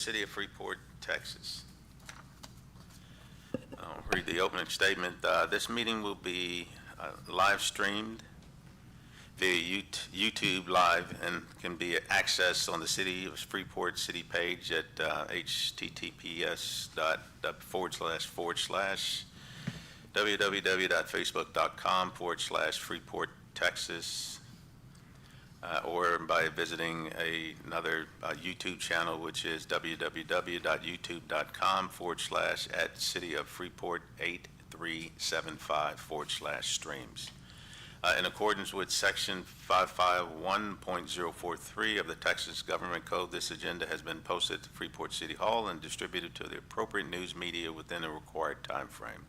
City of Freeport, Texas. I'll read the opening statement. This meeting will be live streamed via YouTube Live and can be accessed on the City of Freeport city page at https://www.facebook.com/Freeport, Texas. Or by visiting another YouTube channel, which is www.youtube.com/@City of Freeport 8375/streams. In accordance with Section 551.043 of the Texas Government Code, this agenda has been posted to Freeport City Hall and distributed to the appropriate news media within the required time frame.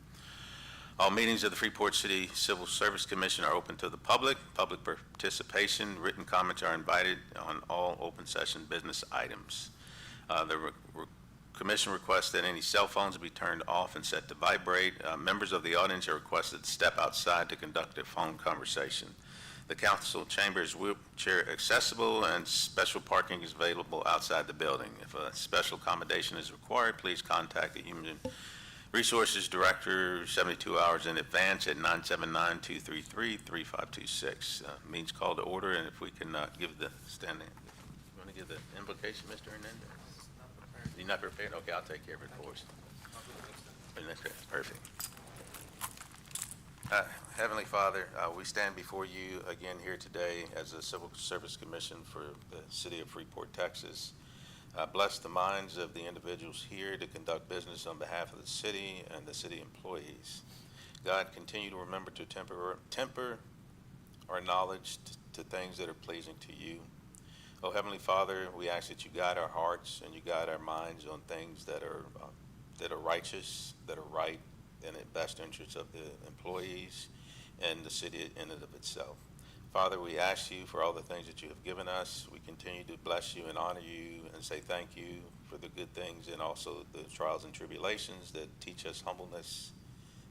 All meetings of the Freeport City Civil Service Commission are open to the public. Public participation, written comments are invited on all open session business items. The Commission requests that any cell phones be turned off and set to vibrate. Members of the audience are requested to step outside to conduct a phone conversation. The council chamber is wheelchair accessible and special parking is available outside the building. If a special accommodation is required, please contact the Human Resources Director 72 hours in advance at 979-233-3526. Means call to order, and if we can give the standing. You want to give the invocation, Mr. Hernandez? You're not prepared? Okay, I'll take care of it for us. Perfect. Heavenly Father, we stand before you again here today as a Civil Service Commission for the City of Freeport, Texas. Bless the minds of the individuals here to conduct business on behalf of the city and the city employees. God, continue to remember to temper our knowledge to things that are pleasing to you. Oh, Heavenly Father, we ask that you guide our hearts and you guide our minds on things that are righteous, that are right, in the best interest of the employees and the city in and of itself. Father, we ask you for all the things that you have given us. We continue to bless you and honor you and say thank you for the good things and also the trials and tribulations that teach us humbleness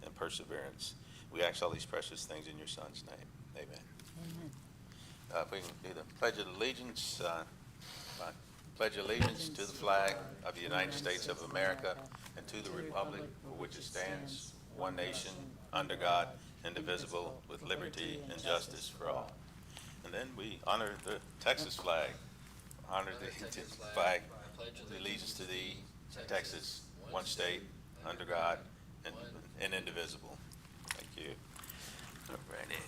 and perseverance. We ask all these precious things in your Son's name. Amen. Amen. If we can do the Pledge of Allegiance. Pledge allegiance to the flag of the United States of America and to the republic for which it stands, one nation, under God, indivisible, with liberty and justice for all. And then we honor the Texas flag. Honor the flag, the allegiance to thee, Texas, one state, under God, and indivisible. Thank you. All righty.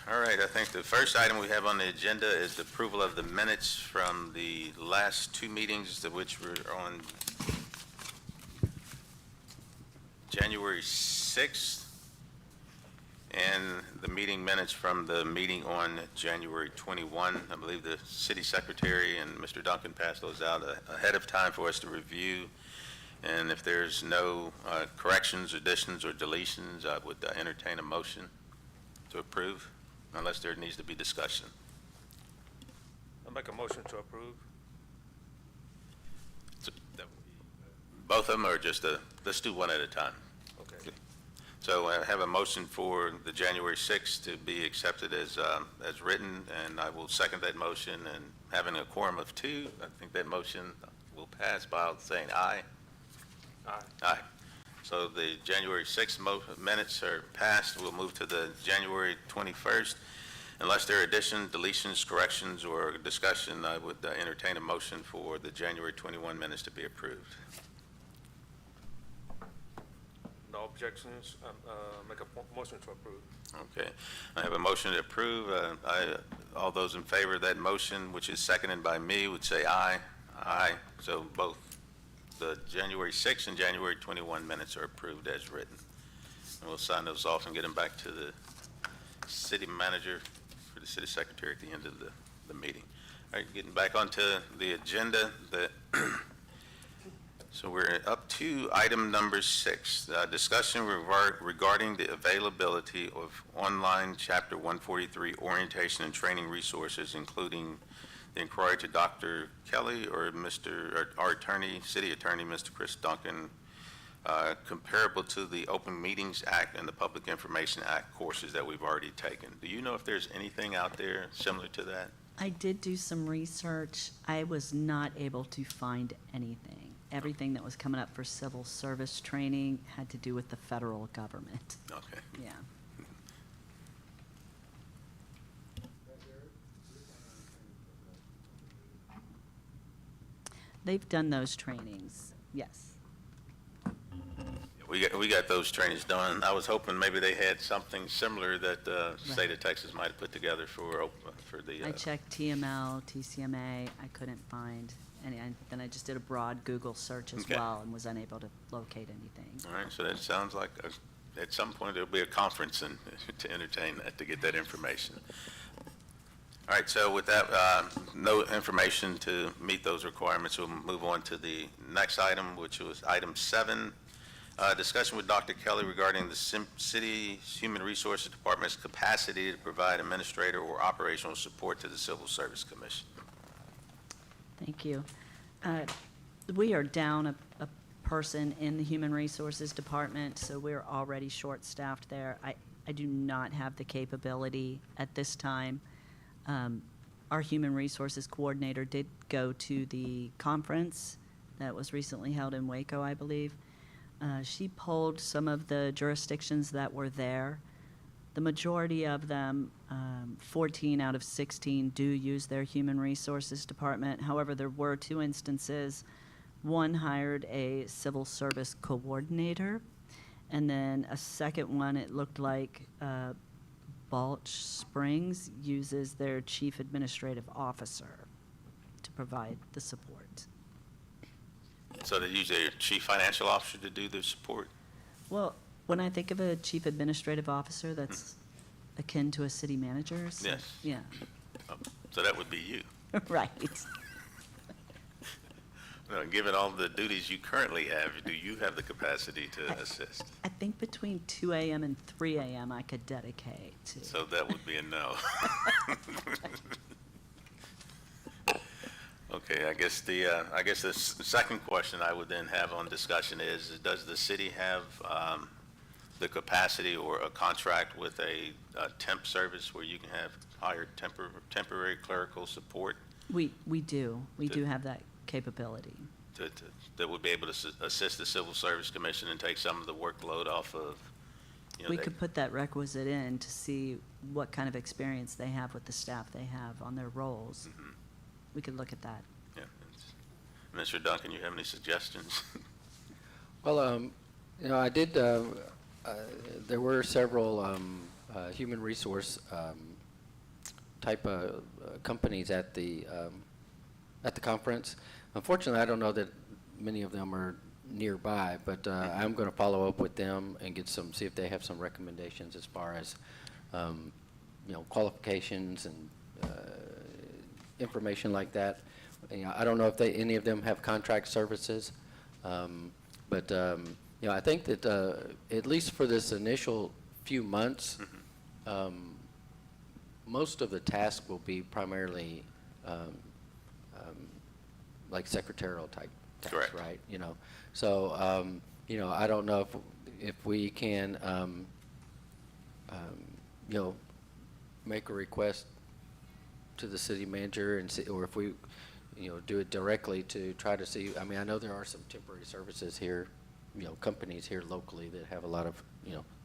All right, I think the first item we have on the agenda is the approval of the minutes from the last two meetings, of which were on January 6th, and the meeting minutes from the meeting on January 21. I believe the city secretary and Mr. Duncan passed those out ahead of time for us to review. And if there's no corrections, additions, or deletions, I would entertain a motion to approve, unless there needs to be discussion. I'll make a motion to approve. So, both of them, or just let's do one at a time. Okay. So I have a motion for the January 6th to be accepted as written, and I will second that motion. And having a quorum of two, I think that motion will pass by saying aye. Aye. Aye. So the January 6th minutes are passed. We'll move to the January 21st. Unless there are additions, deletions, corrections, or discussion, I would entertain a motion for the January 21 minutes to be approved. No objections. Make a motion to approve. Okay. I have a motion to approve. All those in favor of that motion, which is seconded by me, would say aye. Aye. So both the January 6th and January 21 minutes are approved as written. And we'll sign those off and get them back to the city manager for the city secretary at the end of the meeting. All right, getting back onto the agenda. So we're up to item number 6, discussion regarding the availability of online Chapter 143 orientation and training resources, including the inquiry to Dr. Kelly or our attorney, city attorney, Mr. Chris Duncan, comparable to the Open Meetings Act and the Public Information Act courses that we've already taken. Do you know if there's anything out there similar to that? I did do some research. I was not able to find anything. Everything that was coming up for civil service training had to do with the federal government. Okay. Yeah. They've done those trainings, yes. We got those trainings done. I was hoping maybe they had something similar that the state of Texas might have put together for the. I checked TML, TCMA, I couldn't find any, then I just did a broad Google search as Okay. well and was unable to locate anything. All right, so that sounds like at some point there'll be a conference and to entertain that, to get that information. All right, so with that, no information to meet those requirements, we'll move on to the next item, which was item 7, discussion with Dr. Kelly regarding the city's Human Resources Department's capacity to provide administrator or operational support to the Civil Service Commission. Thank you. We are down a person in the Human Resources Department, so we're already short-staffed there. I do not have the capability at this time. Our Human Resources Coordinator did go to the conference that was recently held in Waco, I believe. She polled some of the jurisdictions that were there. The majority of them, 14 out of 16, do use their Human Resources Department. However, there were 2 instances. One hired a civil service coordinator, and then a second one, it looked like Balch Springs uses their chief administrative officer to provide the support. So they use their chief financial officer to do the support? Well, when I think of a chief administrative officer, that's akin to a city manager. So, Yes. Yeah, Oh, so that would be you. right. Now, given all the duties you currently have, do you have the capacity to assist? I think between 2 a.m. and 3 a.m. I could dedicate to. So that would be a no. Okay, I guess the second question I would then have on discussion is, does the city have the capacity or a contract with a temp service where you can have hired temporary clerical support We do. We do have that capability. that would be able to assist the Civil Service Commission and take some of the workload off of, We could put that requisite in to see what kind of experience they have with the staff they have on their roles. Mhm. We could look at that. Yeah. Mr. Duncan, you have any suggestions? Well, I did, there were several human resource type of companies at the conference. Unfortunately, I don't know that many of them are nearby, but I'm going to follow up with them and see if they have some recommendations as far as, qualifications and information like that. I don't know if any of them have contract services, but I think that at least for this initial few months, most of the task will be primarily like secretarial type tasks, Correct. right? So I don't know if we can make a request to the city manager and see, or if we do it directly to try to see. I mean, I know there are some temporary services here, companies here locally that have a lot of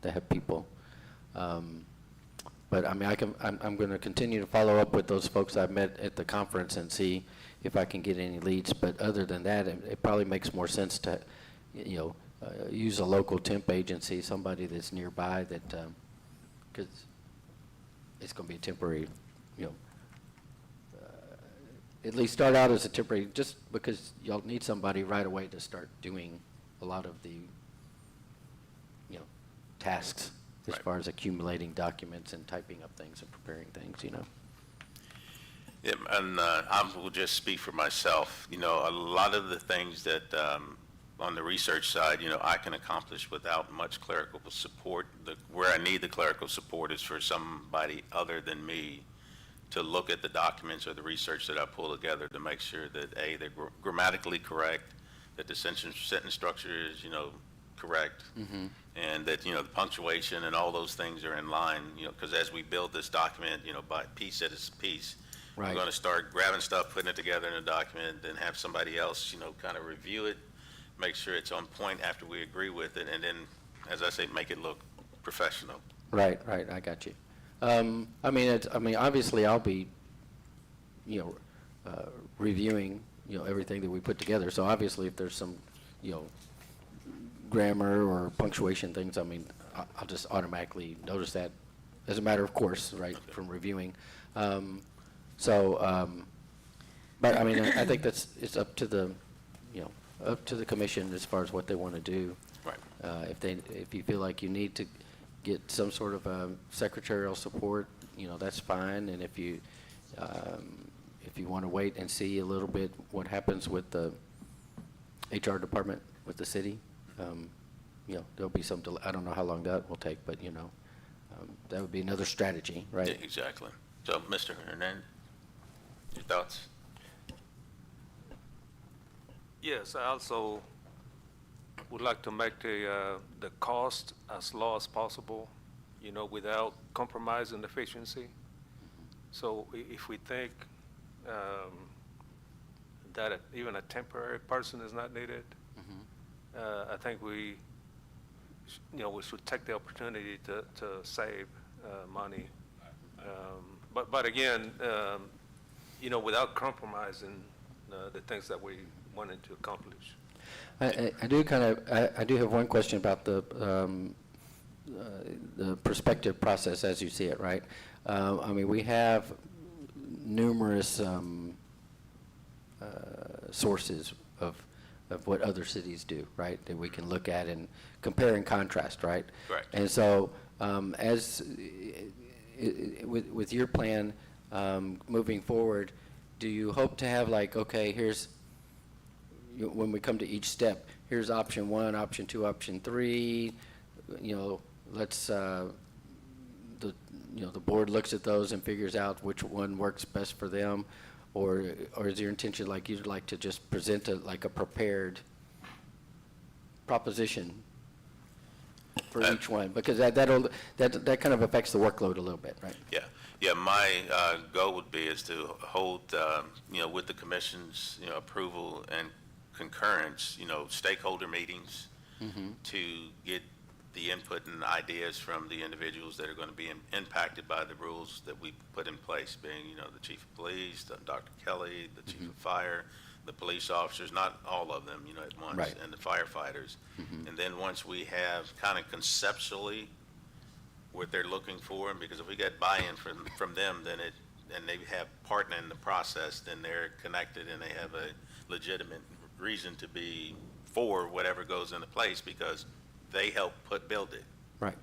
that have people. But I mean, I'm going to continue to follow up with those folks I've met at the conference and see if I can get any leads. But other than that, it probably makes more sense to, use a local temp agency, somebody that's nearby that, because it's going to be a temporary, at least start out as a temporary, just because y'all need somebody right away to start doing a lot of the, tasks as Right. far as accumulating documents and typing up things and preparing things, Yeah, and I will just speak for myself. A lot of the things that on the research side, I can accomplish without much clerical support. Where I need the clerical support is for somebody other than me to look at the documents or the research that I pull together to make sure that A, they're grammatically correct, that the sentence structure is, correct, and that, the punctuation and all those things are in line, because as we build this document, by piece at its piece, We're Right. going to start grabbing stuff, putting it together in a document, then have somebody else, kind of review it, make sure it's on point after we agree with it, and then, as I say, make it look professional. Right, I got you. I mean, obviously, I'll be, reviewing, everything that we put together. So obviously, if there's some, grammar or punctuation things, I mean, I'll just automatically notice that as a matter of course, right, from reviewing. But I mean, I think it's up to the, up to the commission as far as what they want to do. Right. If you feel like you need to get some sort of secretarial support, that's fine. And if you want to wait and see a little bit what happens with the HR department with the city, there'll be some delay. I don't know how long that will take, but that would be another strategy, right? Yeah, exactly. So, Mr. Hernandez, your thoughts? Yes, I also would like to make the cost as low as possible, without compromising efficiency. So if we think that even a temporary person is not needed, I think we should take the opportunity to save money. But again, without compromising the things that we wanted to accomplish. I do have one question about the prospective process as you see it, right? I mean, we have numerous sources of what other cities do, right? That we can look at and compare and contrast, right? Right. And so, with your plan moving forward, do you hope to have like, okay, here's when we come to each step, here's option 1, option 2, option 3. Let's the board looks at those and figures out which one works best for them, or is your intention like you'd like to just present a prepared proposition for each one, because that kind of affects the workload a little bit, right? Yeah. My goal would be is to hold, with the commission's, approval and concurrence, stakeholder meetings to get the input and ideas from the individuals that are going to be impacted by the rules that we put in place, being, the chief of police, Dr. Kelly, the chief of fire, the police officers, not all of them, at once, Right. and the firefighters. And then once we have kind of conceptually what they're looking for, because if we get buy-in from them, then and they have partner in the process, then they're connected and they have a legitimate reason to be for whatever goes into place because they help build it. Right.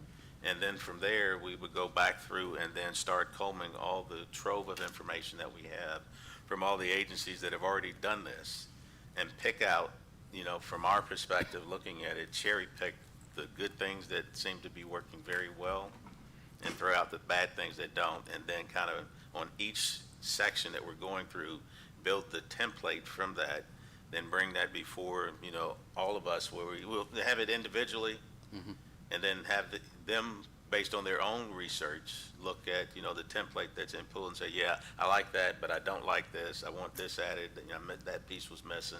And then from there, we would go back through and then start combing all the trove of information that we have from all the agencies that have already done this and pick out, from our perspective, looking at it, cherry pick the good things that seem to be working very well and throw out the bad things that don't, and then kind of on each section that we're going through, build the template from that, then bring that before, all of us, where we will have it individually, and then have them, based on their own research, look at, the template that's in pool and say, yeah, I like that, but I don't like this. I want this added. That piece was missing.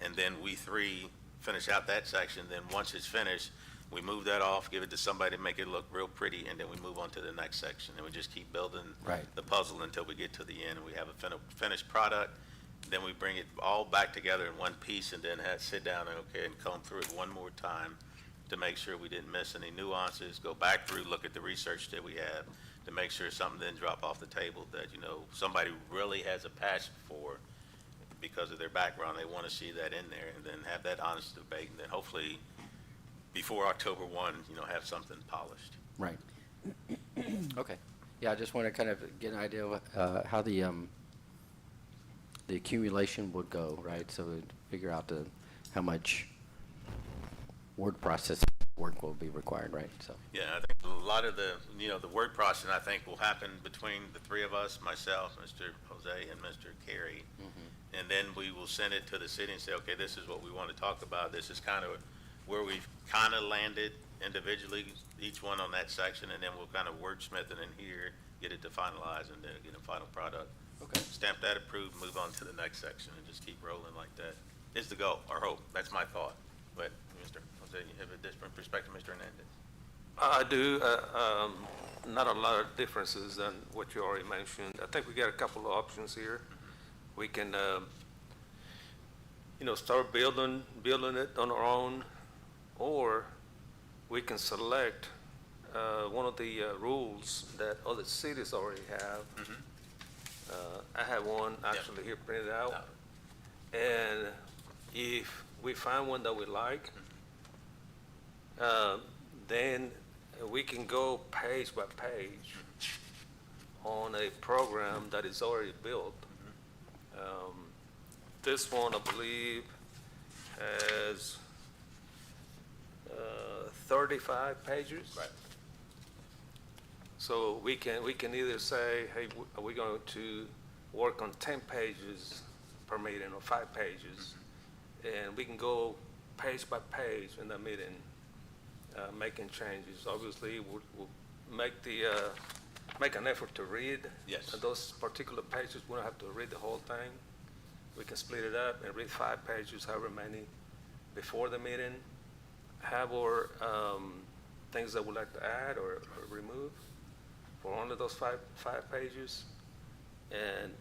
And then we three finish out that section. Then once it's finished, we move that off, give it to somebody to make it look real pretty, and then we move on to the next section. And we just keep building Right. the puzzle until we get to the end and we have a finished product. Then we bring it all back together in one piece and then sit down and comb through it one more time to make sure we didn't miss any nuances, go back through, look at the research that we have to make sure something didn't drop off the table that, somebody really has a passion for because of their background. They want to see that in there, and then have that honest debate, and then hopefully before October 1, have something polished. Right. Okay. Yeah, I just want to kind of get an idea of how the accumulation would go, right? So we'd figure out how much word processing work will be required, right? So. Yeah, I think a lot of the word processing, I think, will happen between the three of us, myself, Mr. Jose, and Mr. Carey. And then we will send it to the city and say, okay, this is what we want to talk about. This is kind of where we've kind of landed individually, each one on that section, and then we'll kind of wordsmith it in here, get it to finalize, and then get a final product Okay. Stamp that approved, move on to the next section, and just keep rolling like that. Is the goal, or hope. That's my thought. But, Mr. Jose, you have a different perspective, Mr. Hernandez? I do, not a lot of differences than what you already mentioned. I think we got a couple of options here. We can, start building it on our own, or we can select one of the rules that other cities already have. I have one actually here printed out. And if we find one that we like, then we can go page by page on a program that is already built. This one, I believe, has 35 pages. Right. So we can either say, hey, are we going to work on 10 pages per meeting or 5 pages? And we can go page by page in the meeting, making changes. Obviously, we'll make an effort to read. Yes. Those particular pages. We don't have to read the whole thing. We can split it up and read 5 pages, however many, before the meeting. Have our things that we'd like to add or remove for only those five pages, and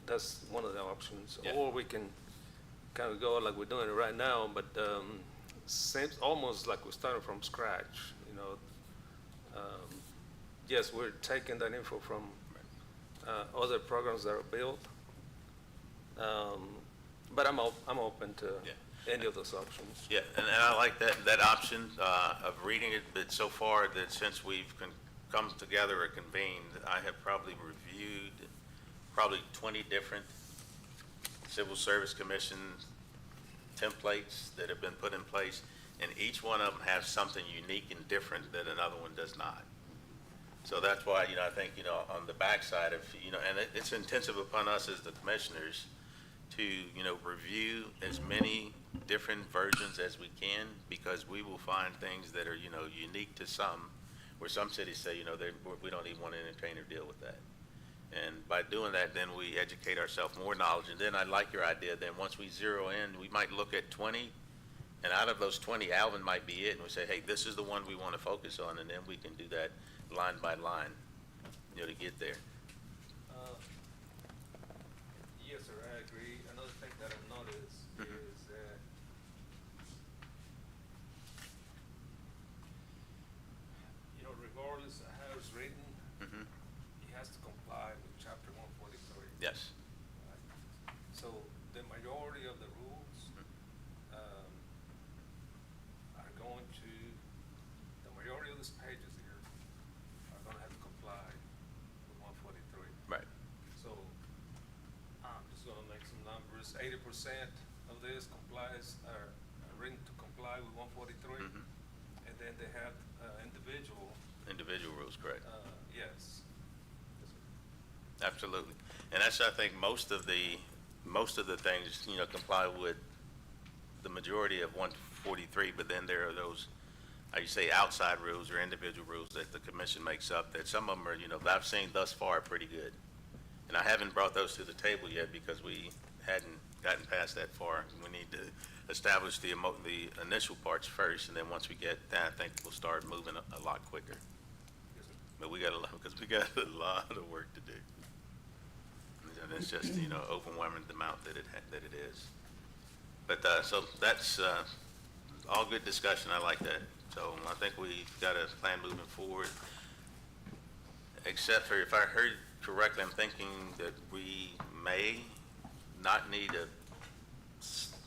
that's one of the options. Yeah. Or we can kind of go like we're doing it right now, but seems almost like we're starting from scratch. Yes, we're taking that info from other programs that are built, but I'm open to any of those options. Yeah, and I like that option of reading it, but so far that since we've come together or convened, I have probably reviewed 20 different Civil Service Commission templates that have been put in place, and each one of them has something unique and different that another one does not. So that's why, I think, on the backside of, and it's intensive upon us as the commissioners to, review as many different versions as we can, because we will find things that are, unique to some, where some cities say, we don't even want to entertain or deal with that. And by doing that, then we educate ourselves more knowledge. And then I like your idea, then once we zero in, we might look at 20, and out of those 20, Alvin might be it, and we say, hey, this is the one we want to focus on, and then we can do that line by line, to get there. Yes, sir, I agree. Another thing that I've noticed is that regardless of how it's written, it has to comply with Chapter 143. Yes. Right? So the majority of the rules are going to, the majority of these pages here are going to have to comply with 143. Right. So I'm just going to make some numbers. 80% of this complies, are written to comply with 143. And then they have Individual rules, correct. Yes. Absolutely. And that's, I think, most of the things, comply with the majority of 143, but then there are those, how you say, outside rules or individual rules that the commission makes up, that some of them are, that I've seen thus far are pretty good. And I haven't brought those to the table yet because we hadn't gotten past that far. We need to establish the initial parts first, and then once we get that, I think we'll start moving a lot quicker. But we got a lot of work to do. And it's just, overwhelming the amount that it is. But, so that's, all good discussion. I like that. So I think we've got a plan moving forward. Except for, if I heard correctly, I'm thinking that we may not need a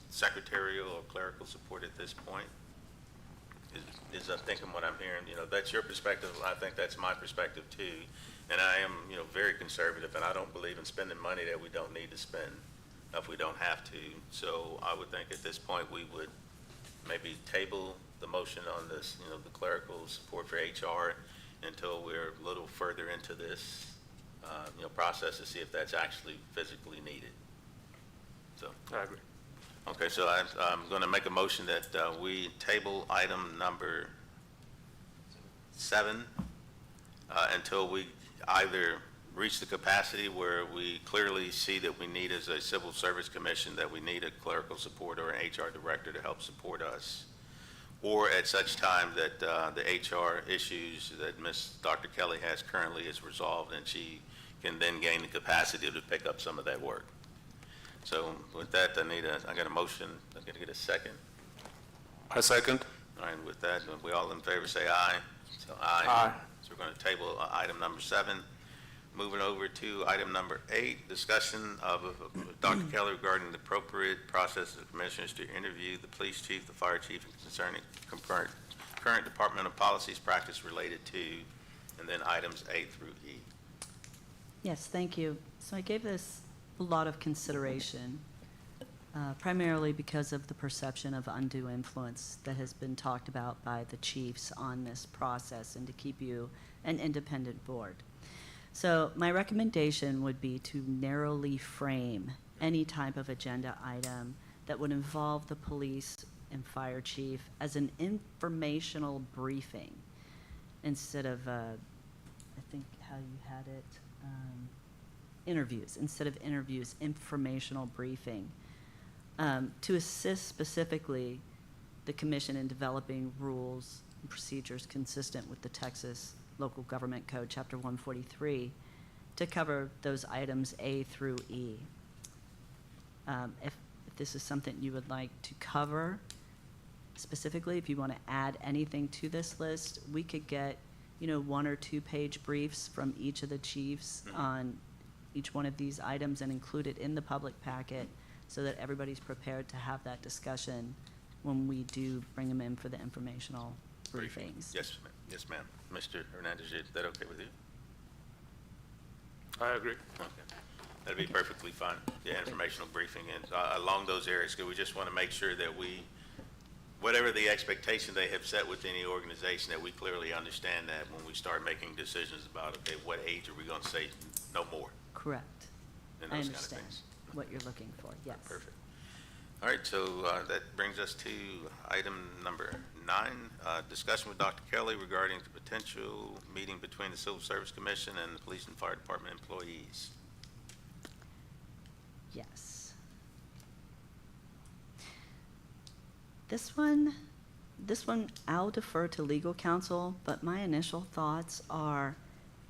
secretarial or clerical support at this point. Is I'm thinking what I'm hearing, that's your perspective. I think that's my perspective too. And I am, very conservative, and I don't believe in spending money that we don't need to spend if we don't have to. So I would think at this point we would maybe table the motion on this, the clerical support for HR until we're a little further into this, process to see if that's actually physically needed. So. I agree. Okay, so I'm going to make a motion that we table item number 7 until we either reached the capacity where we clearly see that we need, as a civil service commission, that we need a clerical support or an HR director to help support us. Or at such time that the HR issues that Dr. Kelly has currently is resolved, and she can then gain the capacity to pick up some of that work. So with that, I got a motion. I'm going to get a second. I second. All right, with that, we all in favor say aye. So aye. Aye. So we're going to table item number 7. Moving over to item number 8, discussion of Dr. Kelly regarding the appropriate process of commissioners to interview the police chief, the fire chief, and concerning current departmental policies, practice related to, and then items A through E. Yes, thank you. So I gave this a lot of consideration, primarily because of the perception of undue influence that has been talked about by the chiefs on this process, and to keep you an independent board. So my recommendation would be to narrowly frame any type of agenda item that would involve the police and fire chief as an informational briefing instead of, I think how you had it, interviews, instead of interviews, informational briefing, to assist specifically the commission in developing rules and procedures consistent with the Texas Local Government Code, Chapter 143, to cover those items A through E. If this is something you would like to cover specifically, if you want to add anything to this list, we could get, 1 or 2 page briefs from each of the chiefs on each one of these items and include it in the public packet so that everybody's prepared to have that discussion when we do bring them in for the informational briefings. Yes, ma'am. Yes, ma'am. Mr. Hernandez, is that okay with you? I agree. Okay. That'd be Okay. perfectly fine. Yeah, informational briefing and along those areas, because we just want to make sure that whatever the expectation they have set within the organization, that we clearly understand that when we start making decisions about, okay, what age are we going to say no more? Correct. And I those kind of understand things. what you're looking for, yes. Perfect. All right, so that brings us to item number 9, discussion with Dr. Kelly regarding the potential meeting between the Civil Service Commission and the Police and Fire Department employees. Yes. This one, I'll defer to legal counsel, but my initial thoughts are,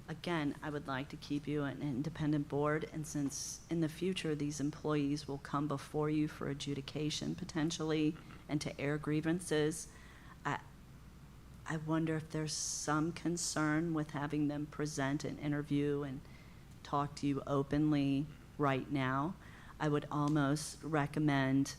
again, I would like to keep you an independent board, and since in the future these employees will come before you for adjudication potentially and to air grievances, I wonder if there's some concern with having them present an interview and talk to you openly right now. I would almost recommend,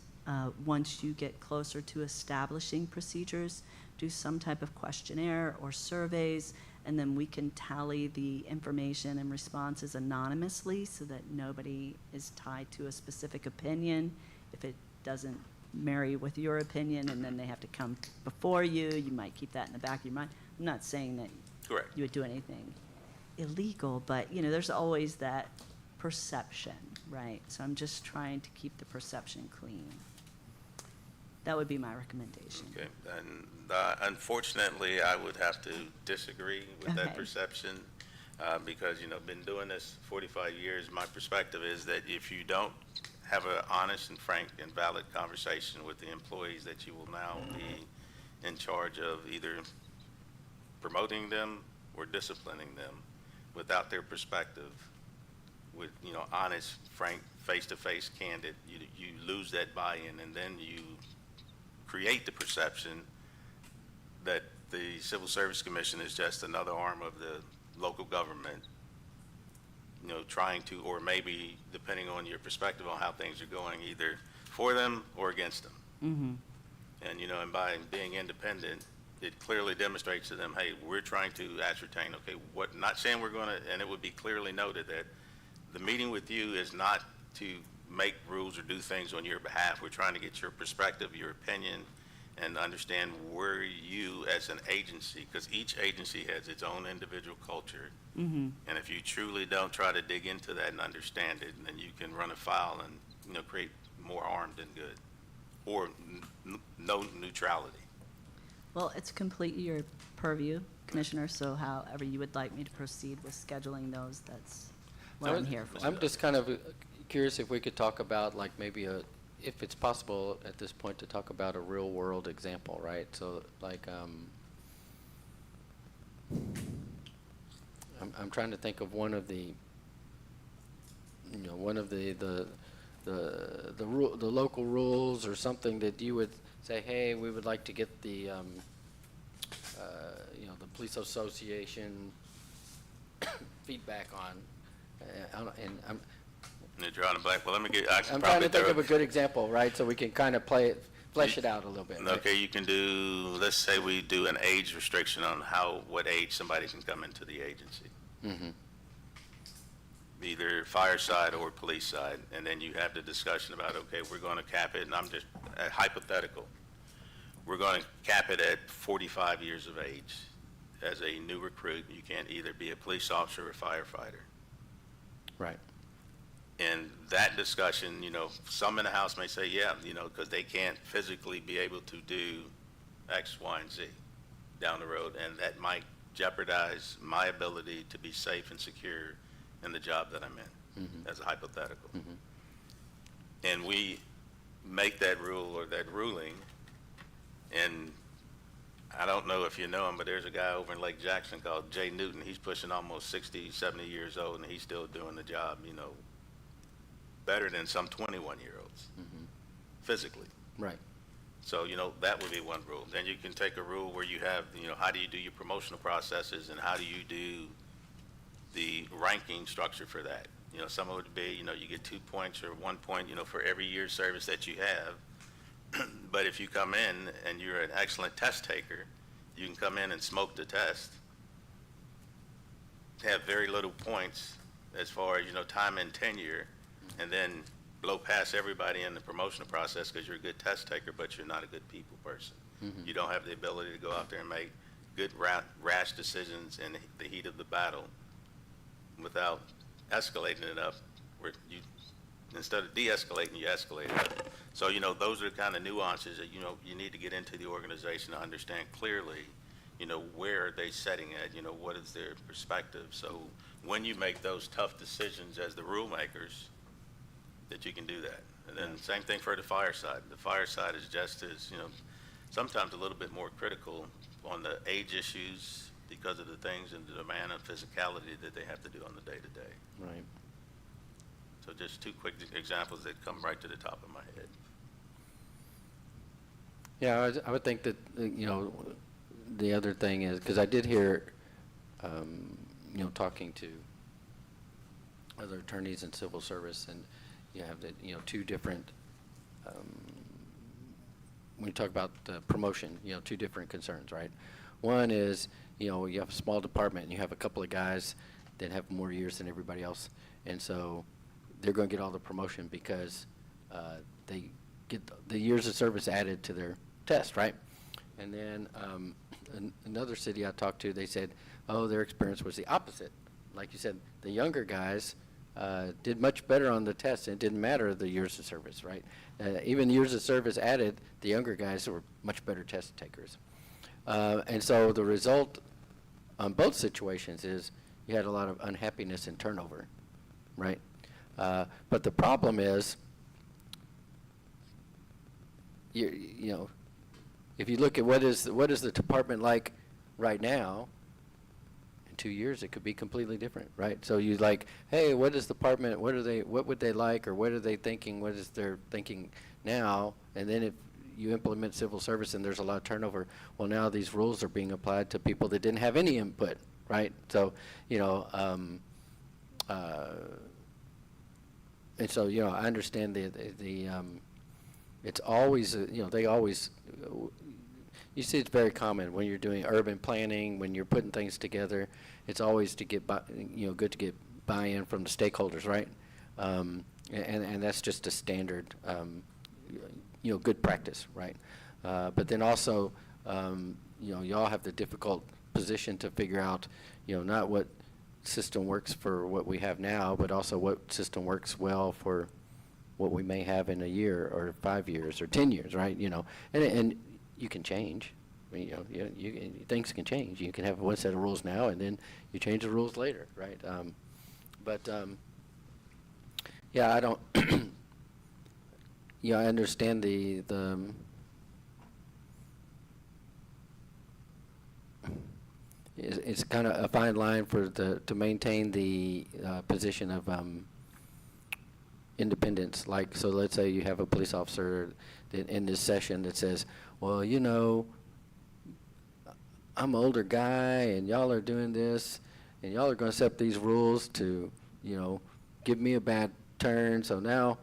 once you get closer to establishing procedures, do some type of questionnaire or surveys, and then we can tally the information and responses anonymously so that nobody is tied to a specific opinion. If it doesn't marry with your opinion and then they have to come before you, you might keep that in the back of your mind. I'm not saying that Correct. you would do anything illegal, but there's always that perception, right? So I'm just trying to keep the perception clean. That would be my recommendation. Okay, and unfortunately, I would have to disagree with that Okay. perception because, been doing this 45 years. My perspective is that if you don't have an honest and frank and valid conversation with the employees, that you will now be in charge of either promoting them or disciplining them without their perspective, with, honest, frank, face-to-face, candid, you lose that buy-in, and then you create the perception that the Civil Service Commission is just another arm of the local government, trying to, or maybe depending on your perspective on how things are going, either for them or against them. Mm-hmm. And, and by being independent, it clearly demonstrates to them, hey, we're trying to ascertain, okay, not saying we're going to, and it would be clearly noted that the meeting with you is not to make rules or do things on your behalf. We're trying to get your perspective, your opinion, and understand where you as an agency, because each agency has its own individual culture. Mm-hmm. And if you truly don't try to dig into that and understand it, then you can run afoul and, create more harm than good, or no neutrality. Well, it's completely your purview, Commissioner, so however you would like me to proceed with scheduling those, that's what I'm here for. I'm just kind of curious if we could talk about, like, maybe if it's possible at this point to talk about a real-world example, right? So, like, I'm trying to think of one of the local rules or something that you would say, hey, we would like to get the the police association feedback on. And You're drawing a blank. Well, let me get, I can I'm trying probably to think throw of a good example, right? So we can kind of flesh it out a little bit. Right? Okay, you can do, let's say we do an age restriction on what age somebody can come into the agency. Mm-hmm. Either fire side or police side, and then you have the discussion about, okay, we're going to cap it, and I'm just, hypothetical. We're going to cap it at 45 years of age. As a new recruit, you can't either be a police officer or a firefighter. Right. And that discussion, some in the House may say, yeah, because they can't physically be able to do X, Y, and Z down the road, and that might jeopardize my ability to be safe and secure in the job that I'm in, Mm-hmm. as a hypothetical. Mm-hmm. And we make that rule or that ruling, and I don't know if you know him, but there's a guy over in Lake Jackson called Jay Newton. He's pushing almost 60, 70 years old, and he's still doing the job, better than some 21-year-olds, Mm-hmm. physically. Right. So, that would be one rule. Then you can take a rule where you have, how do you do your promotional processes, and how do you do the ranking structure for that? Some of it would be, you get 2 points or 1 point, for every year's service that you have. But if you come in and you're an excellent test taker, you can come in and smoke the test, have very little points as far as, time and tenure, and then blow past everybody in the promotional process because you're a good test taker, but you're not a good people person. Mm-hmm. You don't have the ability to go out there and make good rash decisions in the heat of the battle without escalating it up, where you, instead of de-escalating, you escalate it up. So, those are the kind of nuances that, you need to get into the organization to understand clearly, where are they setting at, what is their perspective. So when you make those tough decisions as the rule makers, that you can do that. And then same thing for the fire side. The fire side is just as, sometimes a little bit more critical on the age issues because of the things and the demand and physicality that they have to do on the day-to-day. Right. So just two quick examples that come right to the top of my head. Yeah, I would think that, the other thing is, because I did hear, talking to other attorneys in civil service, and you have the, two different, when you talk about the promotion, two different concerns, right? One is, you have a small department and you have a couple of guys that have more years than everybody else, and so they're going to get all the promotion because they get the years of service added to their test, right? And then another city I talked to, they said, oh, their experience was the opposite. Like you said, the younger guys did much better on the test, and it didn't matter the years of service, right? Even the years of service added, the younger guys were much better test takers. And so the result on both situations is you had a lot of unhappiness and turnover, right? But the problem is, if you look at what is the department like right now, in 2 years it could be completely different, right? So you like, hey, what is the department? What would they like, or what are they thinking? What is their thinking now? And then if you implement civil service and there's a lot of turnover, well, now these rules are being applied to people that didn't have any input, right? So and so I understand the it's always they always. You see, it's very common when you're doing urban planning, when you're putting things together. It's always to get good to get buy-in from the stakeholders, right? And that's just a standard, good practice, right? But then also, y'all have the difficult position to figure out, not what system works for what we have now, but also what system works well for what we may have in a year or 5 years or 10 years, right? And you can change. I mean, things can change. You can have one set of rules now, and then you change the rules later, right? But Yeah, I don't, yeah, I understand it's kind of a fine line to maintain the position of independence. Like, so let's say you have a police officer that in this session that says, well, you know, I'm an older guy and y'all are doing this and y'all are going to set these rules to, you know, give me a bad turn. So now,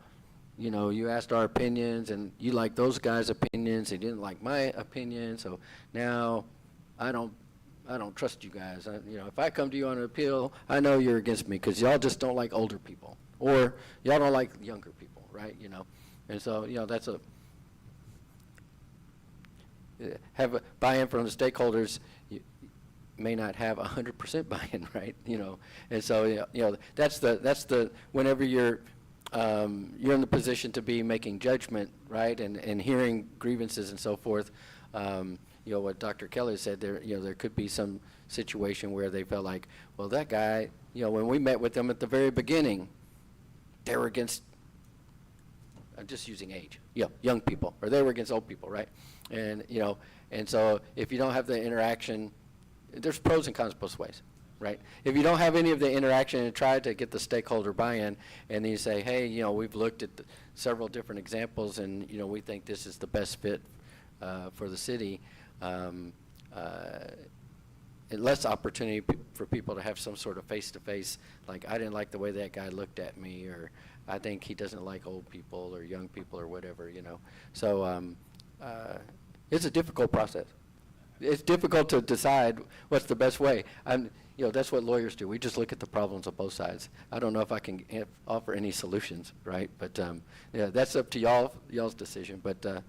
you know, you asked our opinions and you like those guys' opinions and you didn't like my opinion. So now I don't trust you guys. You know, if I come to you on an appeal, I know you're against me because y'all just don't like older people or y'all don't like younger people, right? You know, and so, you know, that's have a buy-in from the stakeholders. You may not have 100% buy-in, right? You know, and so, you know, that's the whenever you're in the position to be making judgment, right, and hearing grievances and so forth. You know, what Dr. Kelly said, there could be some situation where they felt like, well, that guy, you know, when we met with them at the very beginning, they were against, I'm just using age, young people, or they were against old people, right? And, you know, and so if you don't have the interaction, there's pros and cons both ways, right? If you don't have any of the interaction and try to get the stakeholder buy-in, and you say, hey, you know, we've looked at several different examples, and, you know, we think this is the best fit for the city, and less opportunity for people to have some sort of face-to-face, like, I didn't like the way that guy looked at me, or I think he doesn't like old people or young people or whatever, you know. So it's a difficult process. It's difficult to decide what's the best way. You know, that's what lawyers do. We just look at the problems on both sides. I don't know if I can offer any solutions, right? But yeah, that's up to y'all's decision. But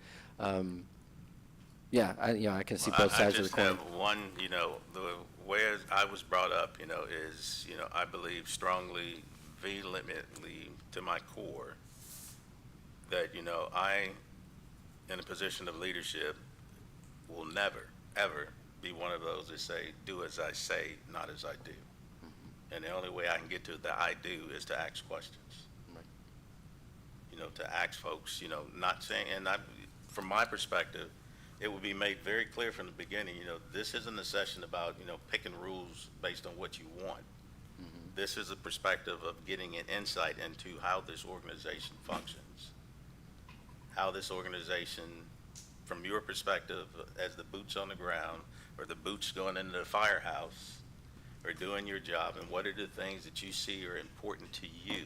yeah, I can see both sides of the coin. I just have one, you know, the way I was brought up, you know, is, you know, I believe strongly, vehemently to my core that, you know, I, in a position of leadership, will never, ever be one of those that say, do as I say, not as I do. And the only way I can get to the I do is to ask questions. Right. You know, to ask folks, you know, not saying, and from my perspective, it would be made very clear from the beginning, you know, this isn't a session about, you know, picking rules based on what you want. This is a perspective of getting an insight into how this organization functions, how this organization, from your perspective as the boots on the ground or the boots going into the firehouse or doing your job, and what are the things that you see are important to you.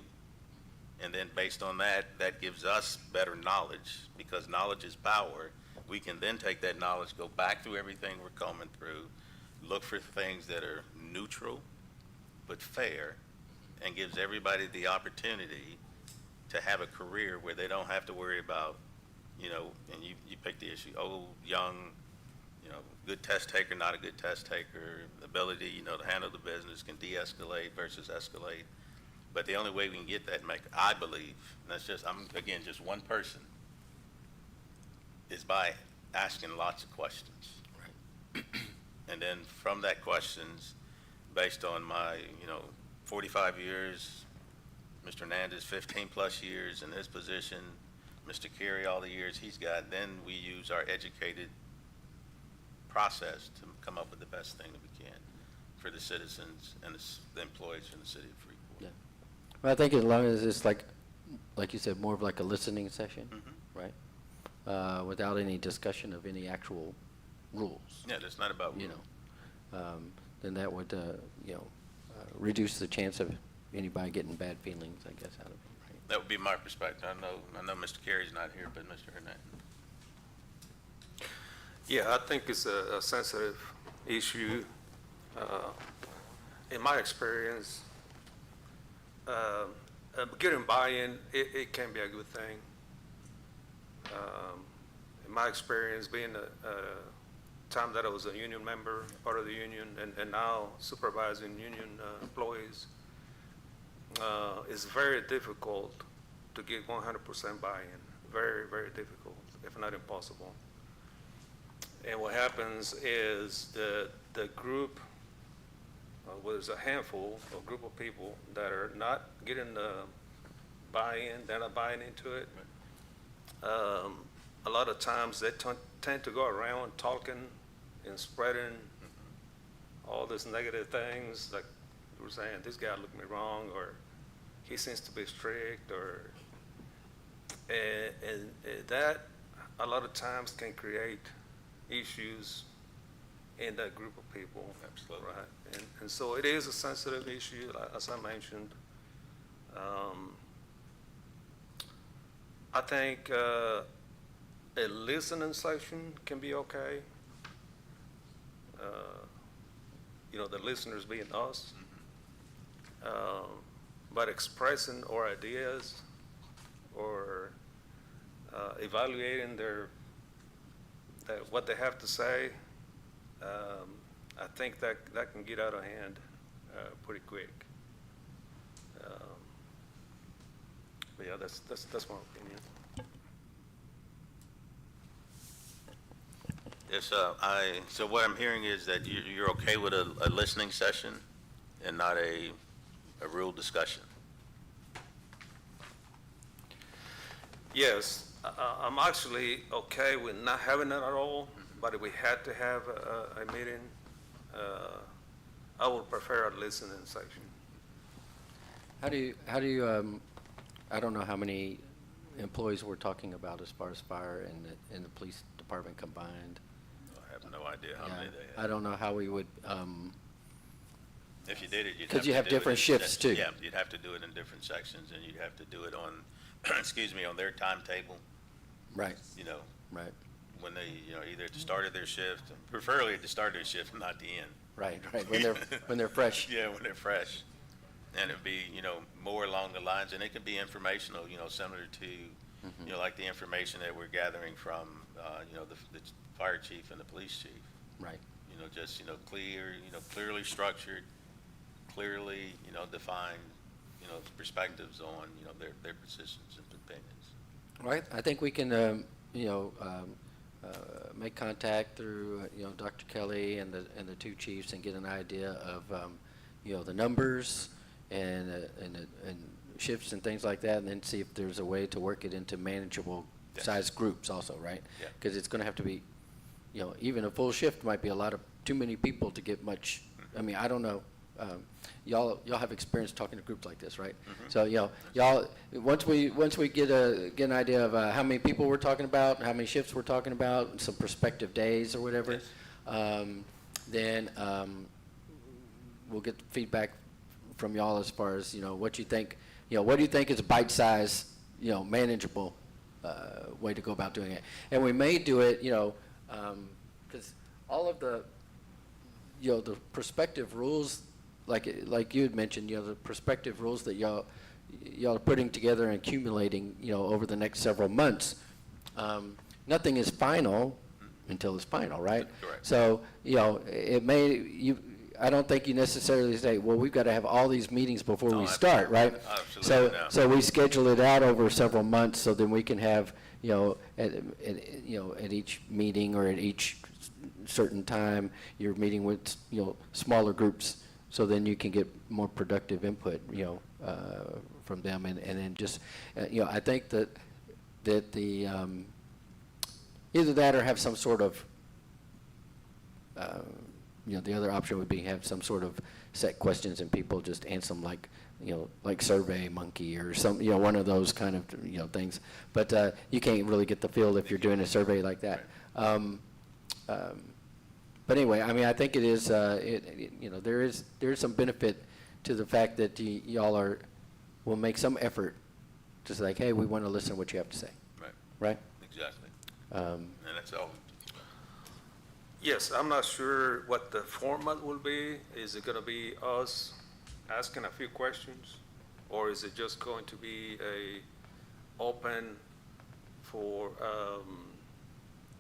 And then based on that, that gives us better knowledge, because knowledge is power. We can then take that knowledge, go back through everything we're combing through, look for things that are neutral but fair, and gives everybody the opportunity to have a career where they don't have to worry about, you know, and you pick the issue, old, young, you know, good test taker, not a good test taker, ability, you know, to handle the business, can de-escalate versus escalate. But the only way we can get that, I believe, and that's just, I'm, again, just one person, is by asking lots of questions. Right. And then from that questions, based on my, you know, 45 years, Mr. Hernandez 15 plus years in his position, Mr. Carey all the years he's got, then we use our educated process to come up with the best thing that we can for the citizens and the employees in the city of Freeport. Yeah. Well, I think as long as it's like you said, more of like a listening session, right? Without any discussion of any actual rules. Yeah, that's not about you rules. know, then that would you know, reduce the chance of anybody getting bad feelings, I guess, out of it. Right? That would be my perspective. I know Mr. Carey's not here, but Mr. Hernandez. Yeah, I think it's a sensitive issue. In my experience, getting buy-in, it can be a good thing. In my experience, being a time that I was a union member, part of the union, and now supervising union employees, it's very difficult to get 100% buy-in. Very, very difficult, if not impossible. And what happens is the group, was a handful, a group of people that are not getting the buy-in, they're not buying into it. A lot of times they tend to go around talking and spreading all these negative things, like you were saying, this guy looked me wrong, or he seems to be strict, or, and that a lot of times can create issues in that group of people. Absolutely. Right, and so it is a sensitive issue, as I mentioned. I think a listening session can be okay. You know, the listeners being us. But expressing our ideas or evaluating what they have to say, I think that can get out of hand pretty quick. But yeah, that's my opinion. Yes, so what I'm hearing is that you're okay with a listening session and not a real discussion? Yes, I'm actually okay with not having it at all, but if we had to have a meeting, I would prefer a listening section. How do you, I don't know how many employees we're talking about as far as fire and the police department combined. I have no idea how many they I have. don't know how we would, If you did it, you'd have 'Cause you to have do it different in shifts, sections. too. Yeah, you'd have to do it in different sections, and you'd have to do it on, excuse me, on their timetable, right, you know, right, when they, you know, either at the start of their shift, preferably at the start of their shift, not the end. right, when they're fresh. Yeah, when they're fresh. And it'd be, you know, more along the lines, and it could be informational, you know, similar to, you know, like the information that we're gathering from, you know, the fire chief and the police chief. Right, You know, just, you know, clearly structured, clearly, you know, defined, you know, perspectives on, you know, their positions and opinions. right. I think we can, you know, make contact through, you know, Dr. Kelly and the two chiefs and get an idea of, you know, the numbers and shifts and things like that, and then see if there's a way to work it into manageable Yes. size groups also, right? Yeah. Because it's going to have to be, you know, even a full shift might be too many people to get much. I mean, I don't know. Y'all have experience talking to groups like this, right? So, you know, y'all, once we get an idea of how many people we're talking about, how many shifts we're talking about, some prospective days or whatever, Yes. then we'll get feedback from y'all as far as, you know, what you think. You know, what do you think is a bite-size, you know, manageable way to go about doing it? And we may do it, you know, because all of the, you know, the prospective rules, like you had mentioned, you know, the prospective rules that y'all are putting together and accumulating, you know, over the next several months, nothing is final until it's final, right? Correct. So, you know, I don't think you necessarily say, well, we've got to have all these meetings before No, we start, right? absolutely not. So we schedule it out over several months, so then we can have, you know, at each meeting or at each certain time, you're meeting with, you know, smaller groups, so then you can get more productive input, you know, from them, and then just, you know, I think that the, either that or have some sort of, you know, the other option would be have some sort of set questions and people just answer them like, you know, like Survey Monkey or some, you know, one of those kind of, you know, things. But you can't really get the feel if you're doing a survey like that. But anyway, I mean, I think it is, you know, there is some benefit to the fact that y'all will make some effort to say, like, hey, we want to listen to what you have to say, Right, right? exactly. And that's all. Yes, I'm not sure what the format will be. Is it going to be us asking a few questions? Or is it just going to be open for,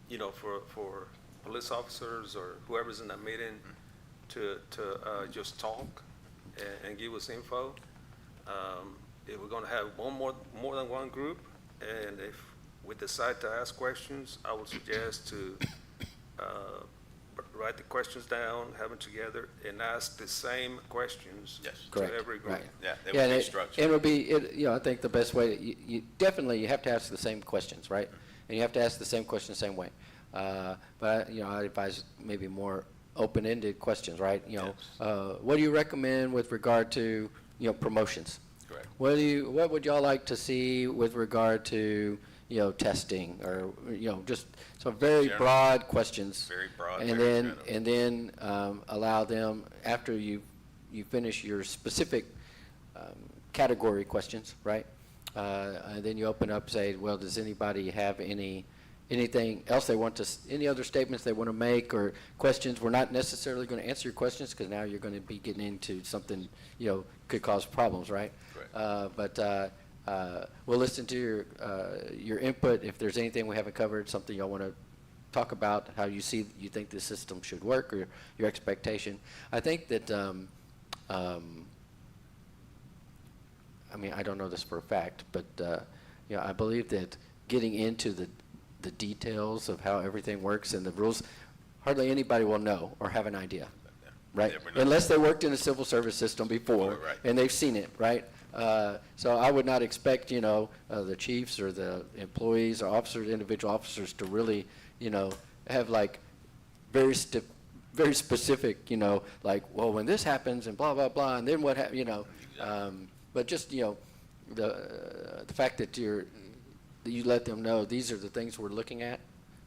you know, for police officers or whoever's in that meeting to just talk and give us info? If we're going to have more than one group, and if we decide to ask questions, I would suggest to write the questions down, have them together, and ask the same questions Yes. to Correct, every group. right. Yeah, it Yeah, would be and structured. it would be, I think the best way, you definitely, you have to ask the same questions, right? And you have to ask the same question the same way. But, I advise maybe more open-ended questions, right? What do you recommend with regard to, promotions? Correct. What would y'all like to see with regard to, testing or, just some very General. broad questions? Very broad, And very then, general. and then allow them, after you finish your specific category questions, right? And then you open up, say, well, does anybody have anything else they want to, any other statements they want to make or questions? We're not necessarily going to answer your questions because now you're going to be getting into something, could cause problems, right? Correct. But we'll listen to your input. If there's anything we haven't covered, something y'all want to talk about, how you think the system should work or your expectation. I think that, I don't know this for a fact, but, I believe that getting into the details of how everything works and the rules, hardly anybody will know or have an idea, right? Never know. Unless they worked in a civil service system before, Right. and they've seen it, right? So I would not expect, the chiefs or the employees or officers, individual officers to really, have like very specific, like, well, when this happens and blah, blah, blah, and then what Exactly. but just, the fact that you let them know these are the things we're looking at,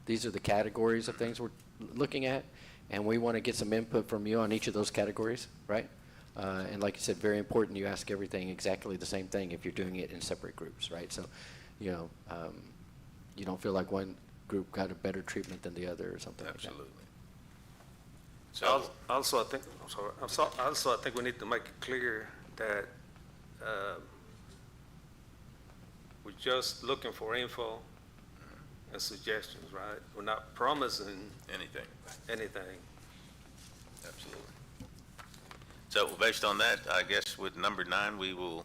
these are the categories of things we're looking at, and we want to get some input from you on each of those categories, right? And like you said, very important, you ask everything exactly the same thing if you're doing it in separate groups, right? So, you don't feel like one group got a better treatment than the other or something like that. Absolutely. So, Also, I think we need to make it clear that we're just looking for info and suggestions, right? We're not promising anything, anything. absolutely. So based on that, I guess with number 9, we will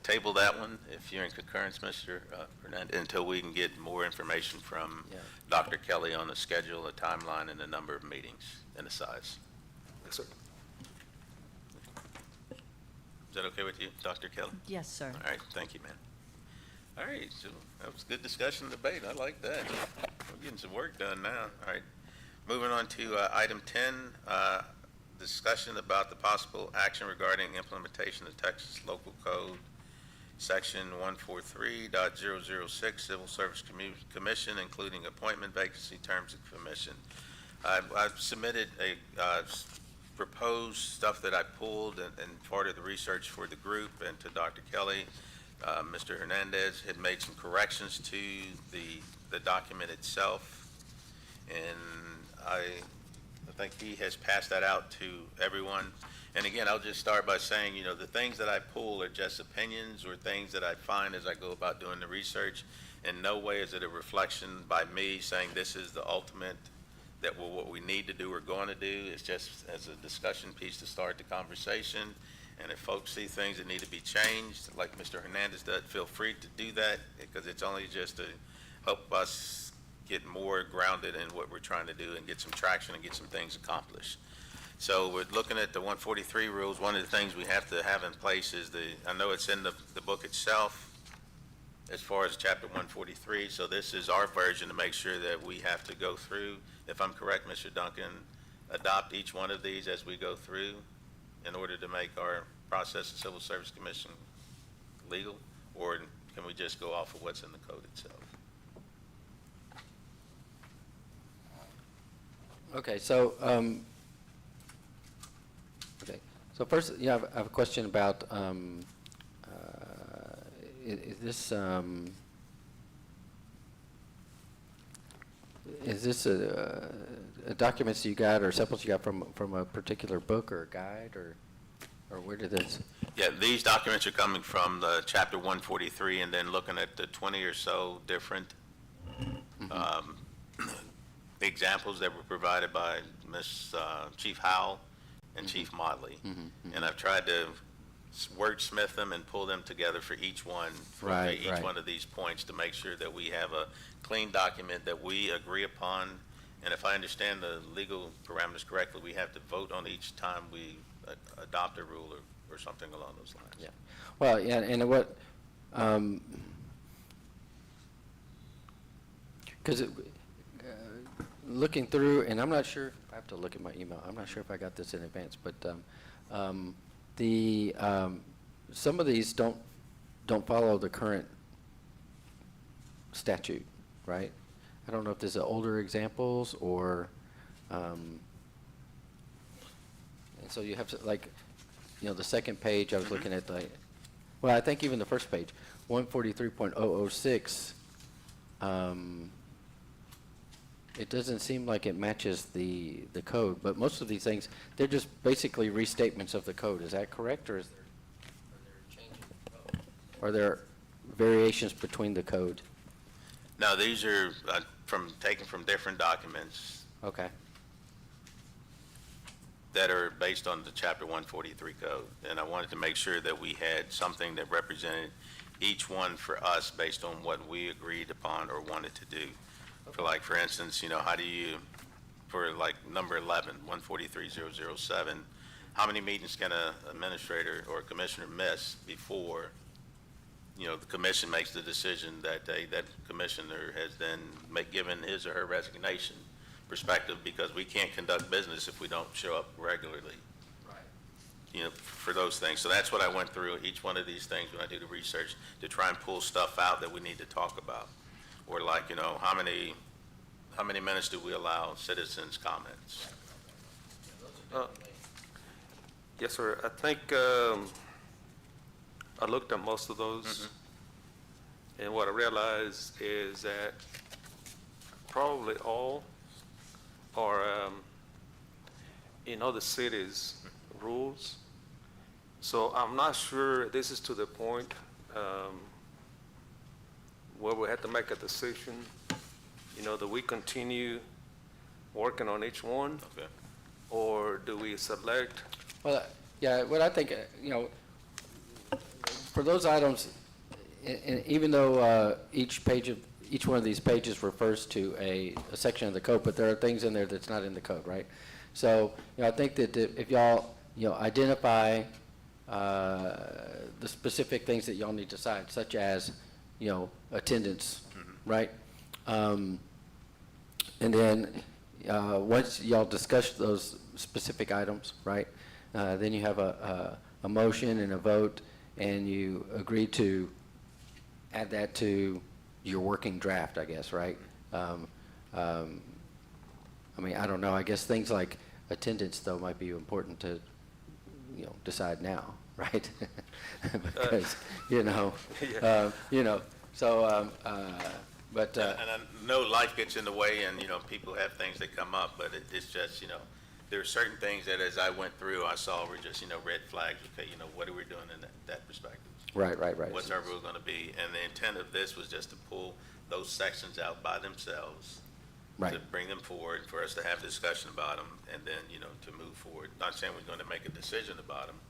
table that one, if you're in concurrence, Mr. Hernandez, until we can get more information from Yeah. Dr. Kelly on the schedule, the timeline, and the number of meetings and the size. Yes, sir. Is that okay with you, Dr. Kelly? Yes, sir. All right, thank you, man. All right, so that was good discussion and debate. I like that. We're getting some work done now. All right, moving on to item 10, discussion about the possible action regarding implementation of Texas Local Code, Section 143.006, Civil Service Commission, including appointment, vacancy, terms of commission. I've submitted a proposed stuff that I pulled and part of the research for the group and to Dr. Kelly. Mr. Hernandez had made some corrections to the document itself, and I think he has passed that out to everyone. And again, I'll just start by saying, the things that I pull are just opinions or things that I find as I go about doing the research. In no way is it a reflection by me saying this is the ultimate, that what we need to do or going to do. It's just as a discussion piece to start the conversation. And if folks see things that need to be changed, like Mr. Hernandez does, feel free to do that, because it's only just to help us get more grounded in what we're trying to do and get some traction and get some things accomplished. So we're looking at the 143 rules. One of the things we have to have in place is I know it's in the book itself as far as chapter 143, so this is our version to make sure that we have to go through, if I'm correct, Mr. Duncan, adopt each one of these as we go through in order to make our process of Civil Service Commission legal, or can we just go off of what's in the code itself? Okay, so, first, I have a question about, is this a documents you got or samples you got from a particular book or a guide, or where did this? Yeah, these documents are coming from the chapter 143, and then looking at the 20 or so different examples that were provided by Chief Howell and Chief Motley. And I've tried to wordsmith them and pull them together for each one, for Right, each right. one of these points, to make sure that we have a clean document that we agree upon And if I understand the legal parameters correctly, we have to vote on each time we adopt a rule or something along those lines. Yeah. Well, yeah, and what, because looking through, and I'm not sure, I have to look at my email. I'm not sure if I got this in advance, but some of these don't follow the current statute, right? I don't know if there's older examples or, and so you have to, like, you know, the second page, I was looking at the, well, I think even the first page, 143.006, it doesn't seem like it matches the code, but most of these things, they're just basically restatements of the code. Is that correct, or are there changes in the code? Are there variations between the code? Now, these are taken from different documents Okay. that are based on the Chapter 143 code. And I wanted to make sure that we had something that represented each one for us based on what we agreed upon or wanted to do. For instance, you know, how do you, for like number 11, 143.007, how many meetings can an administrator or a commissioner miss before, you know, the commission makes the decision that day? That commissioner has then given his or her resignation perspective, because we can't conduct business if we don't show up regularly. Right. You know, for those things. So that's what I went through, each one of these things when I do the research, to try and pull stuff out that we need to talk about. Or like, you know, how many minutes do we allow citizens' comments? Yes, sir. I think I looked at most of those, and what I realized is that probably all are in other cities' rules. So I'm not sure this is to the point where we have to make a decision, you know, do we continue working on each one, Okay. or do we select? Well, yeah, what I think, you know, for those items, and even though each one of these pages refers to a section of the code, but there are things in there that's not in the code, right? So, you know, I think that if y'all, you know, identify the specific things that y'all need to decide, such as, you know, attendance, right? And then once y'all discuss those specific items, right, then you have a motion and a vote, and you agree to add that to your working draft, I guess, right? I mean, I don't know. I guess things like attendance, though, might be important to, you know, decide now, right? Because, you know, so, but. And I know life gets in the way, and, you know, people have things that come up, but it's just, you know, there are certain things that as I went through, I saw were just, you know, red flags. Okay, you know, what are we doing in that perspective? Right. What's our rule going to be? And the intent of this was just to pull those sections out by themselves, Right. to bring them forward, for us to have discussion about them, and then, you know, to move forward. Not saying we're going to make a decision about them,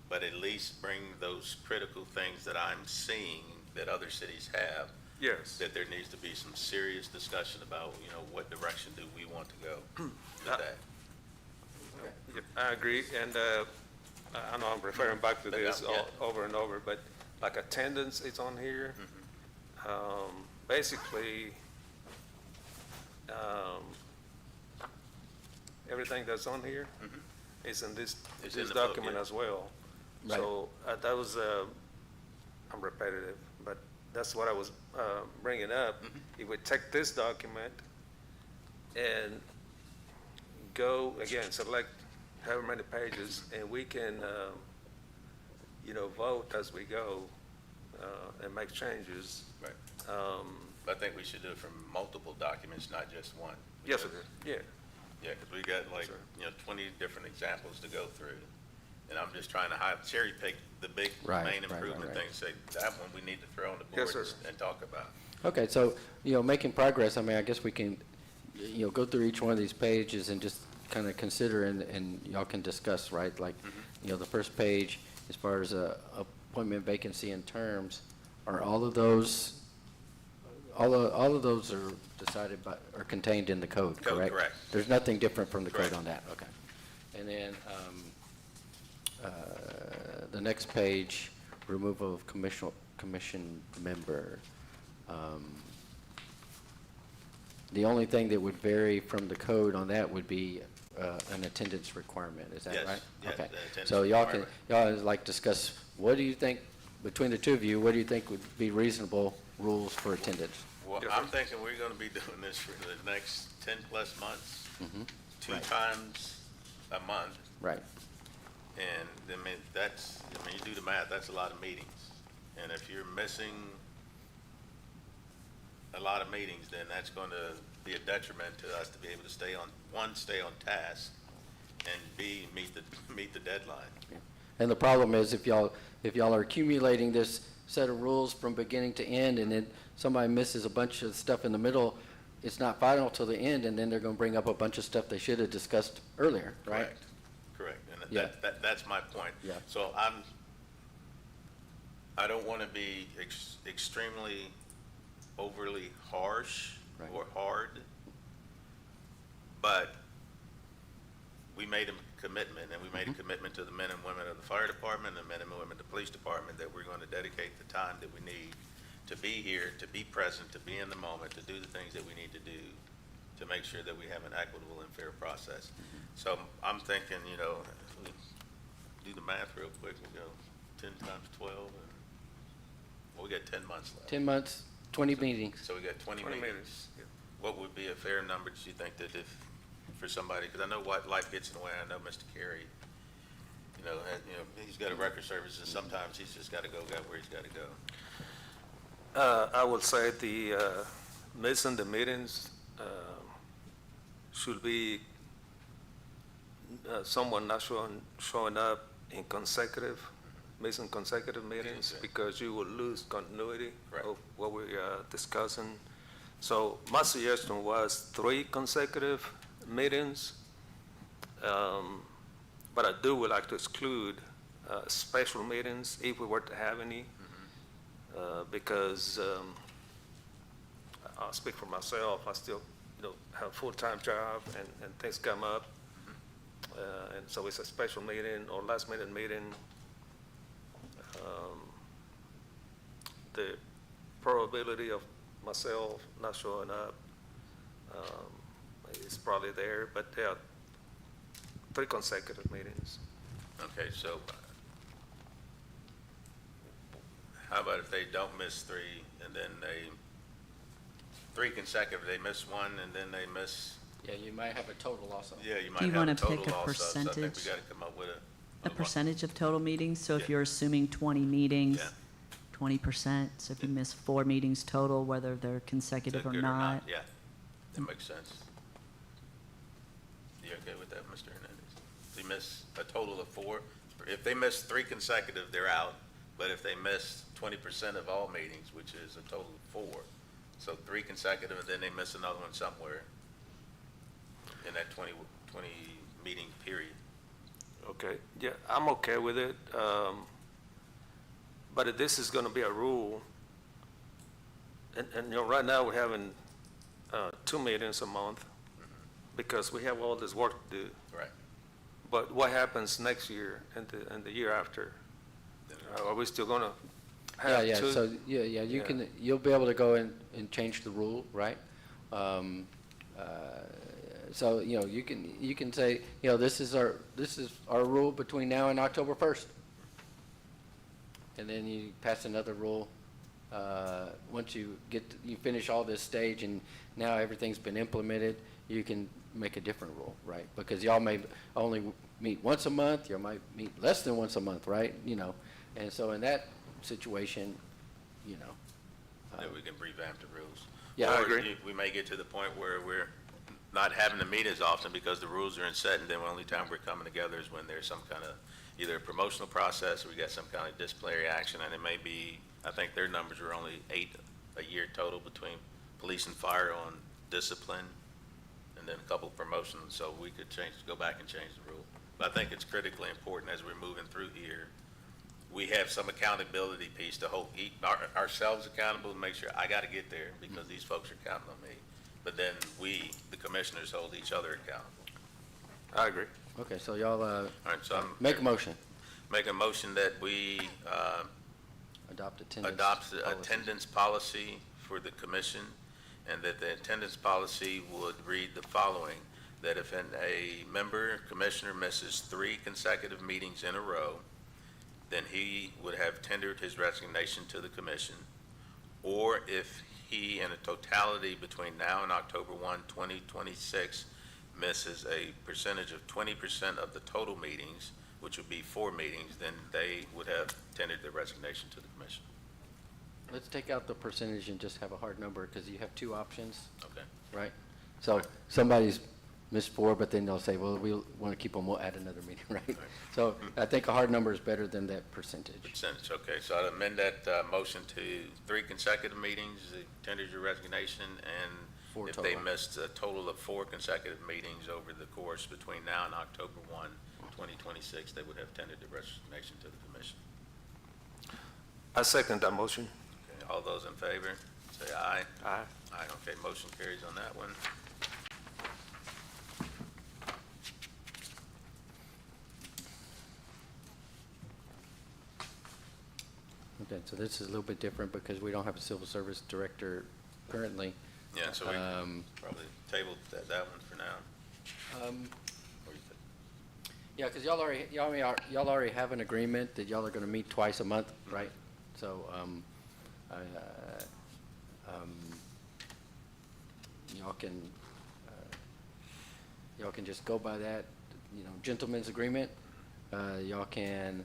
but at least bring those critical things that I'm seeing that other cities have, Yes. that there needs to be some serious discussion about, you know, what direction do we want to go with that. Yep, I agree, and I know I'm referring back to this Yeah. over and over, but like attendance is on here. Basically, everything that's on here is in this It's in this the book, document yeah. as well. Right. So that was, I'm repetitive, but that's what I was bringing up. If we take this document and go, again, select however many pages, and we can, you know, vote as we go and make changes. Right. Um, I think we should do it from multiple documents, not just one. Yes, sir. Yeah. Yeah, because we got like, Sir. you know, 20 different examples to go through. And I'm just trying to cherry pick the big Right, main right, improvement right. things, say, that one we need to throw on the Yes, board sir. and talk about. Okay, so, you know, making progress, I mean, I guess we can, you know, go through each one of these pages and just kind of consider, and y'all can discuss, right? Like, you know, the first page, as far as appointment vacancy and terms, are all of those all of those are decided by, are contained in the code, Code, correct? correct. There's nothing different from the code Correct. on that, okay. And then, the next page, removal of commission member. The only thing that would vary from the code on that would be, an attendance requirement, is that Yes, right? yes, Okay. the attendance So y'all can, requirement. y'all like discuss, what do you think, between the two of you, what do you think would be reasonable rules for attendance? Well, Yes, I'm sir. thinking we're gonna be doing this for the next 10-plus months, two Right. times a month. Right, And, I mean, you do the math, that's a lot of meetings. And if you're missing a lot of meetings, then that's going to be a detriment to us to be able to stay on task, and B, meet the deadline. yeah. And the problem is, if y'all are accumulating this set of rules from beginning to end, and then somebody misses a bunch of stuff in the middle, it's not final till the end, and then they're gonna bring up a bunch of stuff they should have discussed earlier, right? Correct. And Yeah. that's my point. Yeah. So I don't want to be extremely overly harsh Right. or hard, but we made a commitment, and we made a commitment to the men and women of the fire department, and the men and women of the police department, that we're going to dedicate the time that we need to be here, to be present, to be in the moment, to do the things that we need to do to make sure that we have an equitable and fair process. So I'm thinking, we do the math real quick, we'll go 10 times 12, and, we got 10 months left. 10 months, 20 meetings. So we got 20 20 meetings. minutes. Yeah. What would be a fair number, do you think, that if, for somebody, because I know what life gets in the way, I know Mr. Carey, he's got a record service, and sometimes he's just got to go where he's got to go. I would say the missing the meetings should be someone not showing up in missing consecutive meetings, Okay. because you will lose continuity Correct. of what we're discussing. So my suggestion was 3 consecutive meetings, but I would like to exclude special meetings if we were to have any. Because I'll speak for myself, I still, have a full-time job, and things come up. And so it's a special meeting or last-minute meeting. The probability of myself not showing up is probably there, but there are 3 consecutive meetings. Okay, so how about if they don't miss 3, and then 3 consecutive, they miss 1, and then they miss, Yeah, you might have a total also. yeah, you might you have wanna a total pick a also. So I think we percentage? got to come up with A percentage of total meetings, so if Yeah. you're assuming 20 meetings, Yeah. 20%, so if you miss 4 meetings total, whether they're consecutive or Good not. Yeah, that makes sense. You okay with that, Mr. Hernandez? If they miss a total of 4, if they miss 3 consecutive, they're out, but if they miss 20% of all meetings, which is a total of 4, so 3 consecutive, and then they miss another one somewhere in that 20 meeting period. Okay, yeah, I'm okay with it. But if this is gonna be a rule, and right now we're having 2 meetings a month because we have all this work to do. Right. But what happens next year and the year after? Are we still gonna Yeah, have yeah, 2? so, you Yeah. you'll be able to go in and change the rule, right? So, you can say, this is our rule between now and October 1st. And then you pass another rule, once you finish all this stage and now everything's been implemented, you can make a different rule, right? Because y'all may only meet once a month, you might meet less than once a month, right? And so in that situation, That we can revamp the rules. Yeah, I Or agree. we may get to the point where we're not having to meet as often because the rules are in set, and then the only time we're coming together is when there's some kind of, either a promotional process, or we got some kind of disciplinary action, and it may be, I think their numbers are only 8 a year total between police and fire on discipline, and then a couple of promotions, so we could go back and change the rule. But I think it's critically important as we're moving through here, we have some accountability piece to hold ourselves accountable and make sure I got to get there because these folks are counting on me. But then we, the commissioners, hold each other accountable. I agree. Okay, so y'all, All right, so I'm make a motion. make a motion that we Adopt attendance. adopt the policies. attendance policy for the commission, and that the attendance policy would read the following, that if a member, commissioner misses 3 consecutive meetings in a row, then he would have tendered his resignation to the commission, or if he, in a totality between now and October 1, 2026, misses a percentage of 20% of the total meetings, which would be 4 meetings, then they would have tendered their resignation to the commission. Let's take out the percentage and just have a hard number, because you have 2 options, Okay? right? So somebody's missed 4, but then they'll say, well, we want to keep them, we'll add another meeting, right? So I think a hard number is better than that percentage. Percentage, okay. So I'd amend that motion to 3 consecutive meetings, they tendered your resignation, and 4 if they total. missed a total of 4 consecutive meetings over the course between now and October 1, 2026, they would have tendered the resignation to the commission. I second that motion. Okay, all those in favor, say aye. Aye. Aye, okay, motion carries on that one. Okay, so this is a little bit different because we don't have a civil service director currently. Yeah, so we can Um, probably table that one for now. What do you think? Yeah, because y'all already have an agreement that y'all are going to meet twice a month, right? So, y'all can just go by that, gentleman's agreement. Y'all can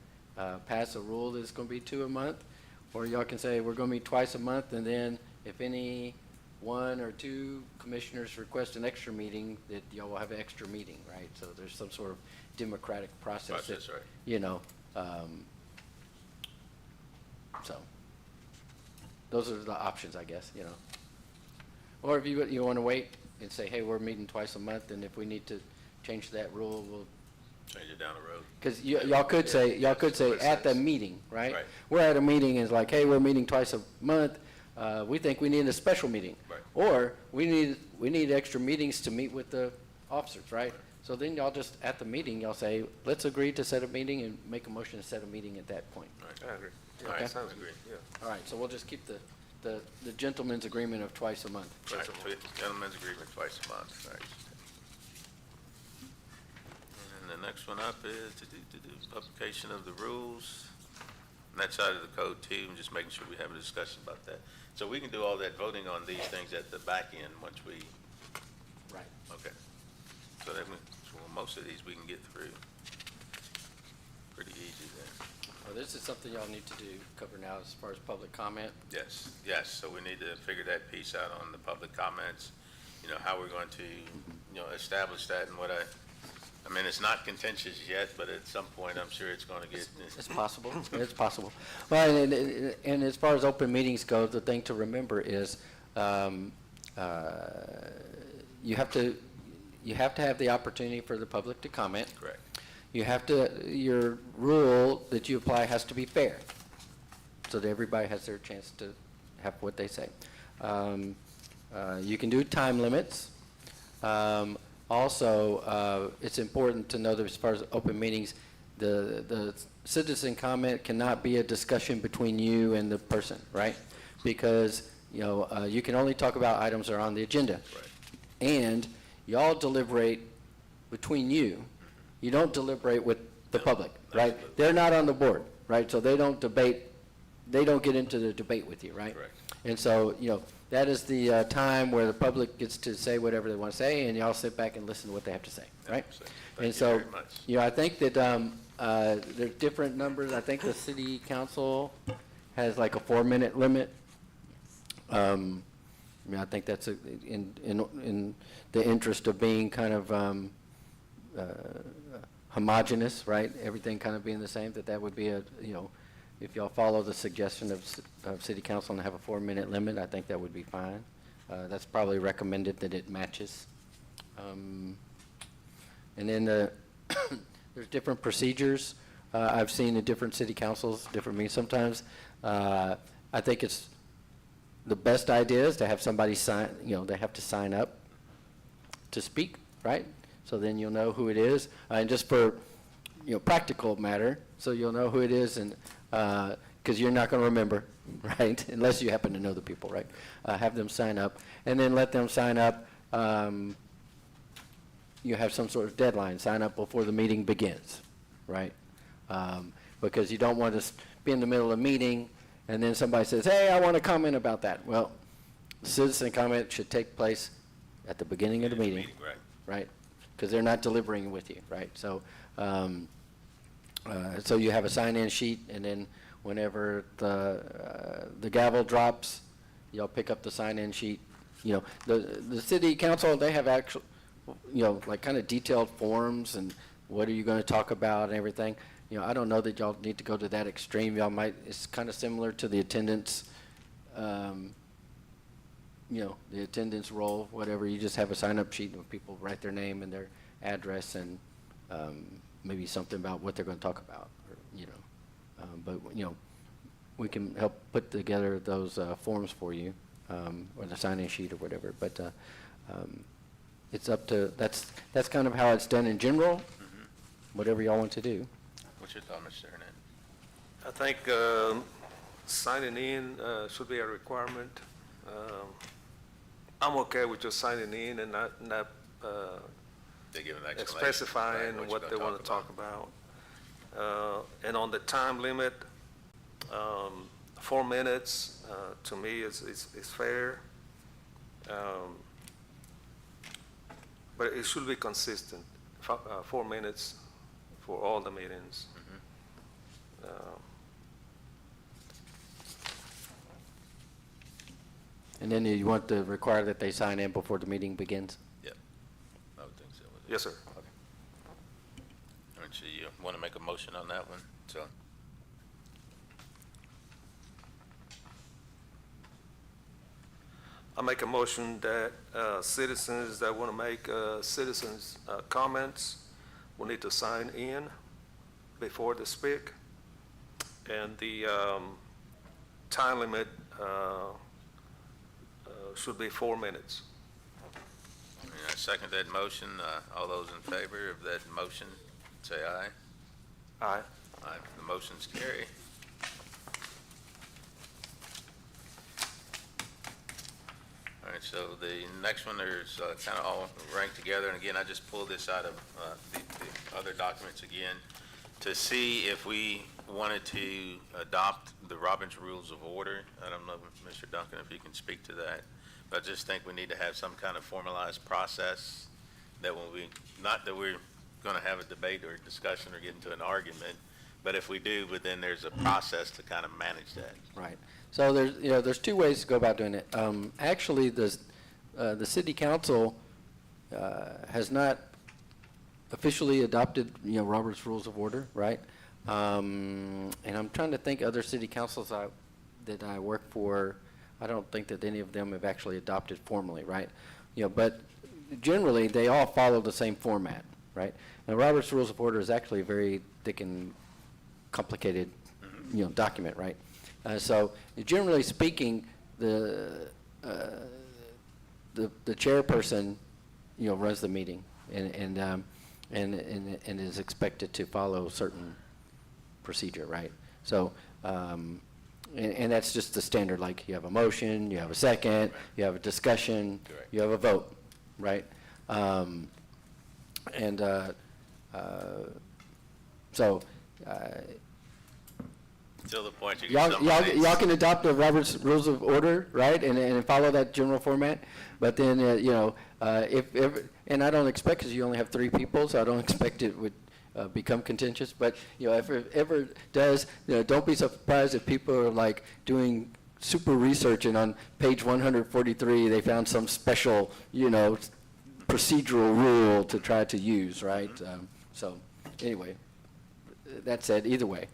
pass a rule that's going to be 2 a month, or y'all can say we're going to meet twice a month, and then if any 1 or 2 commissioners request an extra meeting, that y'all will have an extra meeting, right? So there's some sort of democratic process. Process, right. So those are the options, I guess, Or if you want to wait and say, hey, we're meeting twice a month, and if we need to change that rule, we'll, Change it down the road. because y'all could say, at the meeting, right? Right. We're at a meeting, and it's like, hey, we're meeting twice a month, we think we need a special meeting. Right. Or we need extra meetings to meet with the officers, right? So then y'all just, at the meeting, y'all say, let's agree to set a meeting and make a motion to set a meeting at that point. I agree. Yeah, All right, that sounds agree. good. Yeah. All right, so we'll just keep the gentleman's agreement of twice a month. Right, gentlemen's agreement twice a month, right. And the next one up is to do publication of the rules. And that side of the code too, and just making sure we have a discussion about that. So we can do all that voting on these things at the back end once we, Right. okay. So that, most of these we can get through pretty easy then. Well, this is something y'all need to cover now as far as public comment. Yes, so we need to figure that piece out on the public comments, how we're going to, establish that and what I mean, it's not contentious yet, but at some point, I'm sure it's going to get. It's possible, it's possible. Well, and as far as open meetings go, the thing to remember is, you have to have the opportunity for the public to comment. Correct. Your rule that you apply has to be fair, so that everybody has their chance to have what they say. You can do time limits. Also, it's important to know that as far as open meetings, the citizen comment cannot be a discussion between you and the person, right? Because, you can only talk about items that are on the agenda. Right. And y'all deliberate between you. You don't deliberate with the public, right? Absolutely. They're not on the board, right? So they don't debate, they don't get into the debate with you, right? Correct. And so, that is the time where the public gets to say whatever they want to say, and y'all sit back and listen to what they have to say, right? Absolutely. Thank And you so, very much. I think that there's different numbers. I think the city council has like a 4-minute limit. I think that's in the interest of being kind of homogeneous, right? Everything kind of being the same, that would be if y'all follow the suggestion of city council and have a 4-minute limit, I think that would be fine. That's probably recommended that it matches. And then there's different procedures I've seen in different city councils, different meetings. Sometimes I think it's the best idea is to have somebody sign, they have to sign up to speak, right? So then you'll know who it is. And just for, practical matter, so you'll know who it is, and because you're not going to remember, right? Unless you happen to know the people, right? Have them sign up, and then let them sign up. You have some sort of deadline, sign up before the meeting begins, right? Because you don't want to be in the middle of a meeting and then somebody says, hey, I want to comment about that. Well, citizen comment should take place at the beginning of the meeting, right? Because they're not deliberating with you, right? So, so you have a sign-in sheet, and then whenever the gavel drops, y'all pick up the sign-in sheet. The city council, they have actual, like kind of detailed forms and what are you going to talk about and everything. I don't know that y'all need to go to that extreme. Y'all might, it's kind of similar to the attendance, the attendance roll, whatever. You just have a sign-up sheet where people write their name and their address and maybe something about what they're going to talk about, or, but we can help put together those forms for you, or the sign-in sheet or whatever. But it's up to, that's kind of how it's done in general. Mm-hmm. Whatever y'all want to do. What's your thought, Mr. Arnett? I think signing in should be a requirement. I'm okay with just signing in and not They give an explanation, specifying right, what they you're gonna want to talk about. And on the time limit, 4 minutes to me is fair. But it should be consistent, 4 minutes for all the meetings. And then you want to require that they sign in before the meeting begins? Yep, I would think so. Yes, sir. All right, so you want to make a motion on that one? So, I make a motion that citizens that want to make citizens comments will need to sign in before they speak. And the time limit should be 4 minutes. and I second that motion. All those in favor of that motion, say aye. Aye. Aye, the motion's carry. All right, so the next one, there's kind of all ranked together, and again, I just pulled this out of the other documents again to see if we wanted to adopt the Robbins Rules of Order. I don't know, Mr. Duncan, if you can speak to that, but I just think we need to have some kind of formalized process that when we, not that we're going to have a debate or a discussion or get into an argument, but if we do, but then there's a process to kind of manage that. Right. So there's two ways to go about doing it. Actually, the city council has not officially adopted, Robert's Rules of Order, right? And I'm trying to think other city councils that I work for. I don't think that any of them have actually adopted formally, right? But generally they all follow the same format, right? And Robert's Rules of Order is actually a very thick and complicated, document, right? So generally speaking, the chairperson, runs the meeting and is expected to follow certain procedure, right? So, and that's just the standard, like you have a motion, you have a second, you have a discussion, Correct. you have a vote, right? So, Till the point you get y'all somebody. can adopt the Robert's Rules of Order, right, and follow that general format. But then, if ever, and I don't expect, because you only have 3 people, so I don't expect it would become contentious. But if it ever does, don't be surprised if people are like doing super research and on page 143 they found some special, procedural rule to try to use, right? So anyway, that said, either way.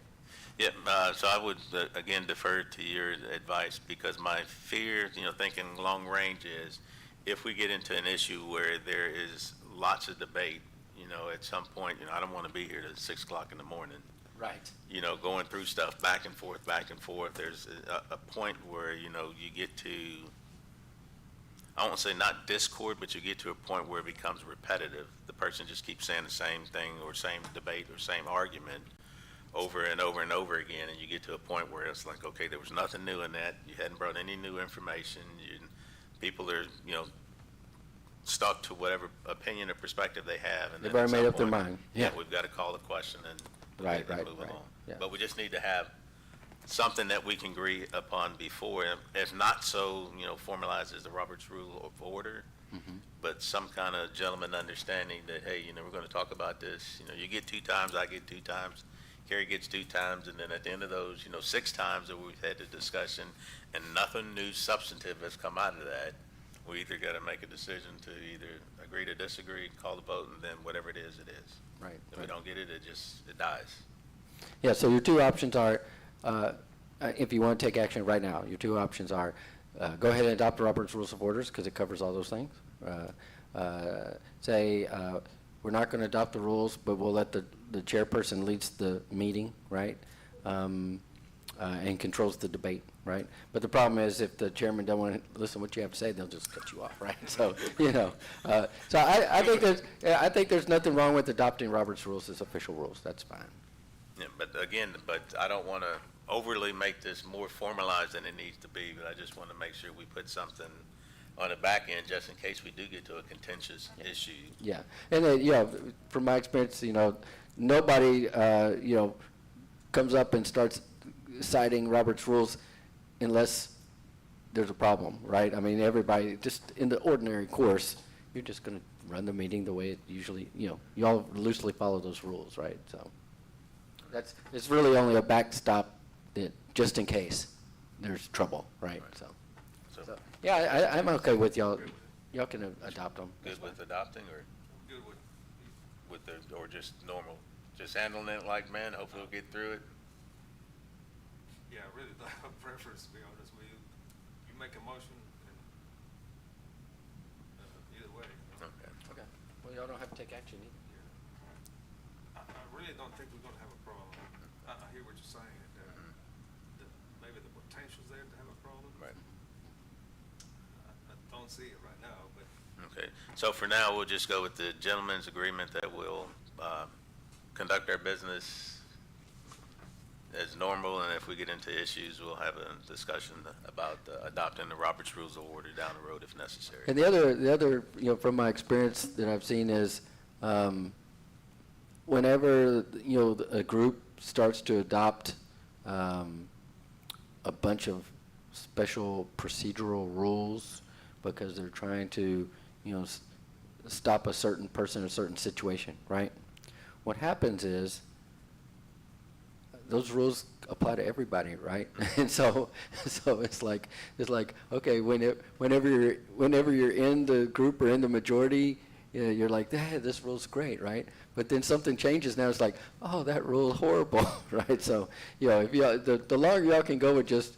Yeah, so I would, again, defer to your advice, because my fear, thinking long range is, if we get into an issue where there is lots of debate, at some point, I don't want to be here till 6 o'clock in the morning. Right. you know, going through stuff back and forth, there's a point where, you know, you get to, I won't say not discord, but you get to a point where it becomes repetitive. The person just keeps saying the same thing or same debate or same argument over and over and over again, and you get to a point where it's like, okay, there was nothing new in that. You hadn't brought any new information. People are, you know, stuck to whatever opinion or perspective they have. And They've then at already made some up their point, mind. Yeah, Yeah. we've got to call the question and Right, and right, move right. along. Yeah. But we just need to have something that we can agree upon before, if not so, you know, formalized as the Roberts Rule of Order, but some kind of gentleman understanding that, hey, you know, we're going to talk about this. You know, you get 2 times, I get 2 times, Kerry gets 2 times, and then at the end of those, you know, 6 times that we've had the discussion and nothing new substantive has come out of that, we either got to make a decision to either agree to disagree, call the vote, and then whatever it is, it is. Right. If we don't get it, it dies. Yeah, so your 2 options are, if you want to take action right now, your 2 options are, go ahead and adopt the Robert's Rules of Orders because it covers all those things. Say, we're not going to adopt the rules, but we'll let the chairperson leads the meeting, right? And controls the debate, right? But the problem is if the chairman don't want to listen to what you have to say, they'll just cut you off, right? So, you know, so I think there's nothing wrong with adopting Robert's Rules as official rules. That's fine. Yeah, but again, I don't want to overly make this more formalized than it needs to be, but I just want to make sure we put something on the back end just in case we do get to a contentious issue. Yeah, and yeah, from my experience, you know, nobody, you know, comes up and starts citing Robert's Rules unless there's a problem, right? I mean, everybody, just in the ordinary course, you're just going to run the meeting the way it usually, you know, you all loosely follow those rules, right? So it's really only a backstop that just in case there's trouble, right? So yeah, I'm okay with y'all. Y'all can adopt them. Good with adopting or Good with, or just normal? Just handling it like, man, hopefully we'll get through it? yeah, I really don't have a preference, to be honest with you. You make a motion, and, either way. You know. Okay. Okay. Well, y'all don't have to take action either. I really don't think we're gonna have a problem. I hear what you're saying, maybe the potential's there to have a problem. Right. I don't see it right now, but Okay, so for now, we'll just go with the gentleman's agreement that we'll conduct our business as normal, and if we get into issues, we'll have a discussion about adopting the Robert's Rules of Order down the road if necessary. And the other, you know, from my experience that I've seen is, whenever, you know, a group starts to adopt a bunch of special procedural rules because they're trying to, you know, stop a certain person in a certain situation, right? What happens is those rules apply to everybody, right? And so it's like okay, whenever you're in the group or in the majority, you know, you're like, hey, this rule's great, right? But then something changes now. It's like, oh, that rule is horrible, right? So, you know, if you the longer y'all can go with just,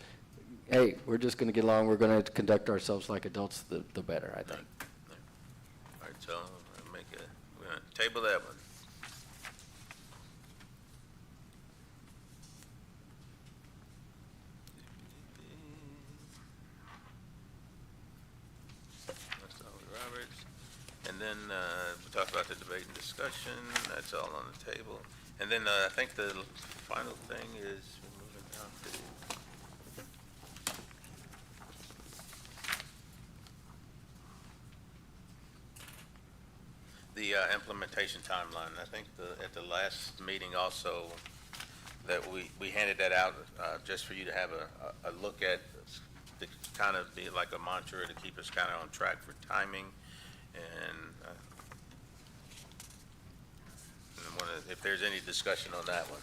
hey, we're just going to get along. We're going to conduct ourselves like adults. The better, I think. All right, so we're going to table that one. That's all with Roberts. And then we talked about the debate and discussion. That's all on the table. And then I think the final thing is we're moving down to the implementation timeline. I think at the last meeting also that we handed that out just for you to have a look at, to kind of be like a mantra to keep us kind of on track for timing. And if there's any discussion on that one.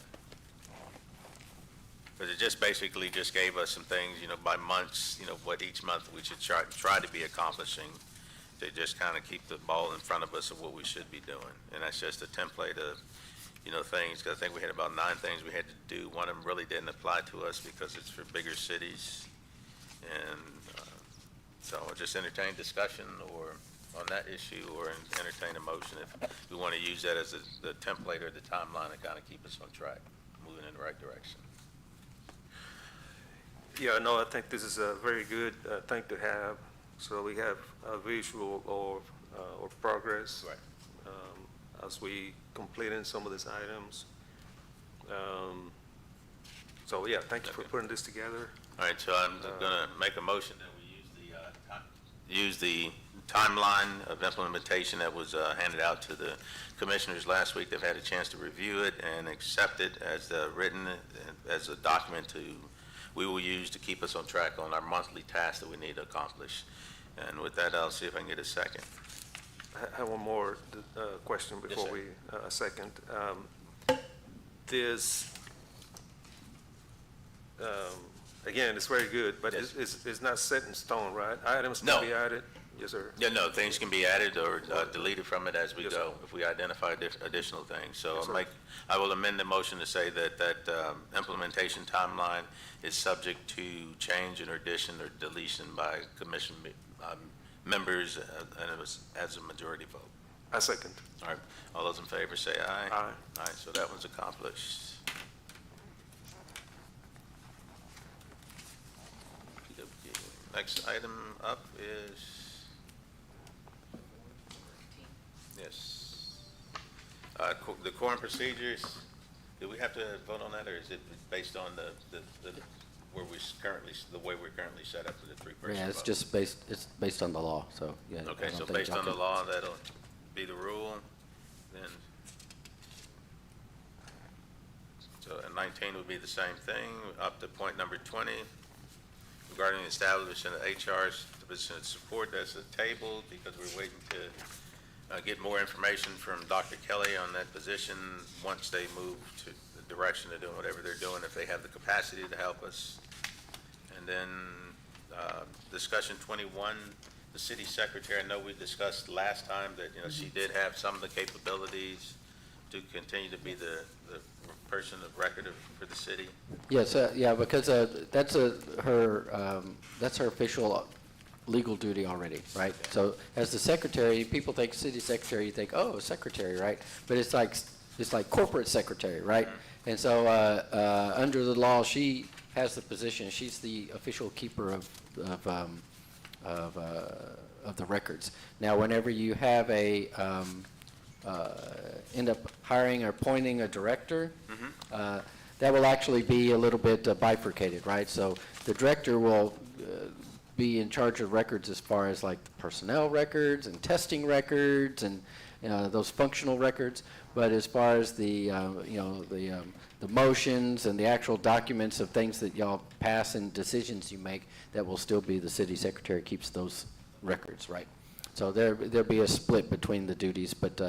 Because it just basically just gave us some things, you know, by months, you know, what each month we should try to be accomplishing to just kind of keep the ball in front of us of what we should be doing. And that's just a template of, you know, things, because I think we had about 9 things we had to do. One of them really didn't apply to us because it's for bigger cities. And so I'll just entertain discussion or on that issue, or entertain a motion if we want to use that as the template or the timeline to kind of keep us on track moving the right direction. Yeah, no, I think this is a very good thing to have, so we have a visual of progress. Right. As we completing some of these items. So, yeah, thank you for Okay. putting this together. All right, so I'm gonna make a motion that we use the timeline of implementation that was handed out to the commissioners last week. They've had a chance to review it and accept it as written, as a document we will use to keep us on track on our monthly tasks that we need to accomplish. And with that, I'll see if I can get a second. I have one more question before sir. we, a second. This, again, it's very good, but Yes. it's not set in stone, right? Items No. can be added? Yes, sir. Yeah, no, things can be added or deleted from it as we Yes, go, sir. if we identify additional things. So Yes, sir. I will amend the motion to say that implementation timeline is subject to change or addition or deletion by commission members, and it was as a majority vote. I second. All right, all those in favor say aye. Aye. All right, so that one's accomplished. Next item up is, yes, the quorum procedures. Do we have to vote on that, or is it based on the way we're currently set up for the three-person Yeah, it's vote? just it's based on the law, so, yeah. I Okay, don't so think based y'all on the can- law, that'll be the rule, then. So, and 19 would be the same thing, up to point number 20, regarding the establishment of HR's position of support. That's a table, because we're waiting to get more information from Dr. Kelly on that position, once they move to the direction of doing whatever they're doing, if they have the capacity to help us. And then, discussion 21, the city secretary. I know we discussed last time that, she did have some of the capabilities to continue to be the person of record for the city. Yes, yeah, because that's her official legal duty already, right? So as the secretary, people think city secretary, you think, oh, secretary, right? But it's like corporate secretary, right? And so under the law, she has the position. She's the official keeper of the records. Now, whenever you have end up hiring or appointing a director, that will actually be a little bit bifurcated, right? So the director will be in charge of records as far as like the personnel records and testing records and those functional records. But as far as the motions and the actual documents of things that y'all pass and decisions you make, that will still be the city secretary keeps those records, right? So there'll be a split between the duties, but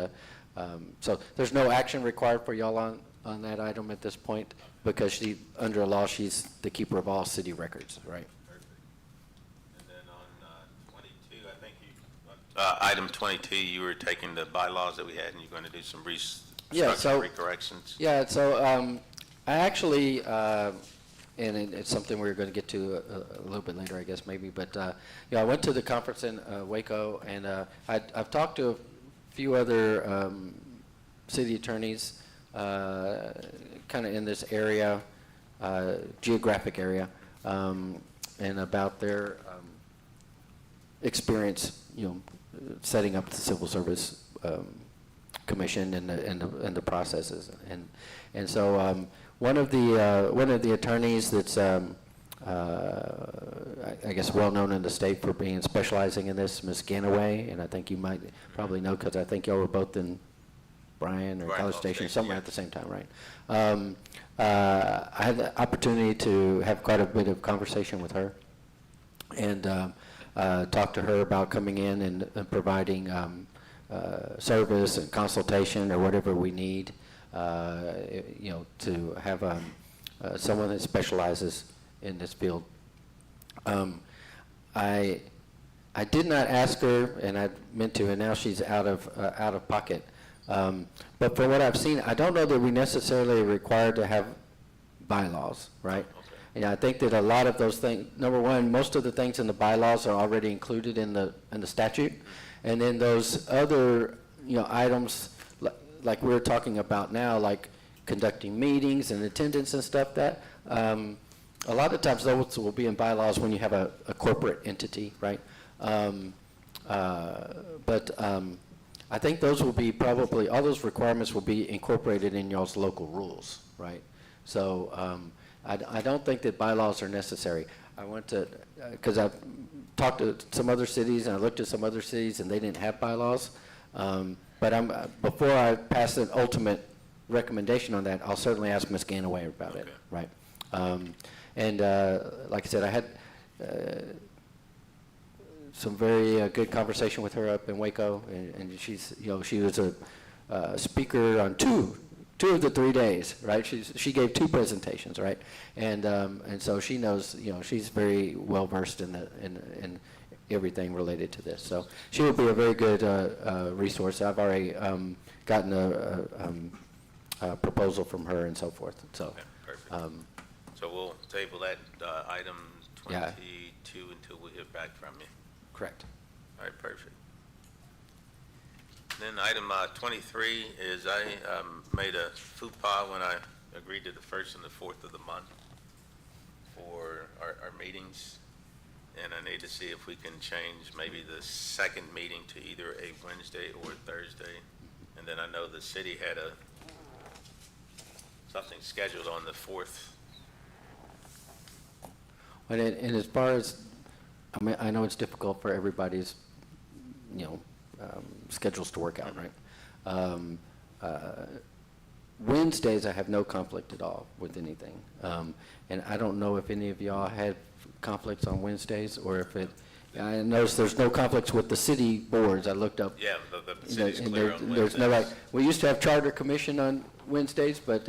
so there's no action required for y'all on that item at this point, because under law, she's the keeper of all city records, right? Perfect. And then on 22, I think item 22, you were taking the bylaws that we had, and you're going to do some restructuring corrections. Yeah, so I actually, and it's something we're going to get to a little bit later, I guess, maybe, but I went to the conference in Waco, and I've talked to a few other city attorneys kind of in this area, geographic area, and about their experience, setting up the civil service commission and the processes, and so one of the attorneys that's I guess well known in the state for being specializing in this, Ms. Ganaway, and I think you might probably know, because I think y'all were both in Bryan or College Station somewhere yeah. at the same time, right? I had the opportunity to have quite a bit of conversation with her, and talk to her about coming in and providing service and consultation or whatever we need, to have someone that specializes in this field. I did not ask her, and I meant to, and now she's out of pocket. But from what I've seen, I don't know that we necessarily are required to have bylaws, right? Okay. And I think that a lot of those things, number one, most of the things in the bylaws are already included in the statute, and then those other items like we're talking about now, like conducting meetings and attendance and stuff, that, a lot of times those will be in bylaws when you have a corporate entity, right? But I think those will be probably, all those requirements will be incorporated in y'all's local rules, right? So I don't think that bylaws are necessary. I want to, because I've talked to some other cities and I looked at some other cities and they didn't have bylaws. But before I pass an ultimate recommendation on that, I'll certainly ask Ms. Ganaway about it, Okay. right? And like I said, I had some very good conversation with her up in Waco, and she's, she was a speaker on two of the 3 days, right? She gave 2 presentations, right? And so she knows, she's very well versed in everything related to this. So she would be a very good resource. I've already gotten a proposal from her and so forth. So. Okay, perfect. So we'll table that item Yeah. 22 until we hear back from you. Correct. All right, perfect. Then item 23 is I made a faux pas when I agreed to the 1st and the 4th of the month for our meetings. And I need to see if we can change maybe the second meeting to either a Wednesday or a Thursday. And then I know the city had something scheduled on the 4th. And as far as, I mean, I know it's difficult for everybody's, schedules to work out, right? Wednesdays, I have no conflict at all with anything. And I don't know if any of y'all had conflicts on Wednesdays, or if I noticed there's no conflicts with the city boards. I looked up. Yeah, the city's and clear on there's no, Wednesdays. we used to have charter commission on Wednesdays, but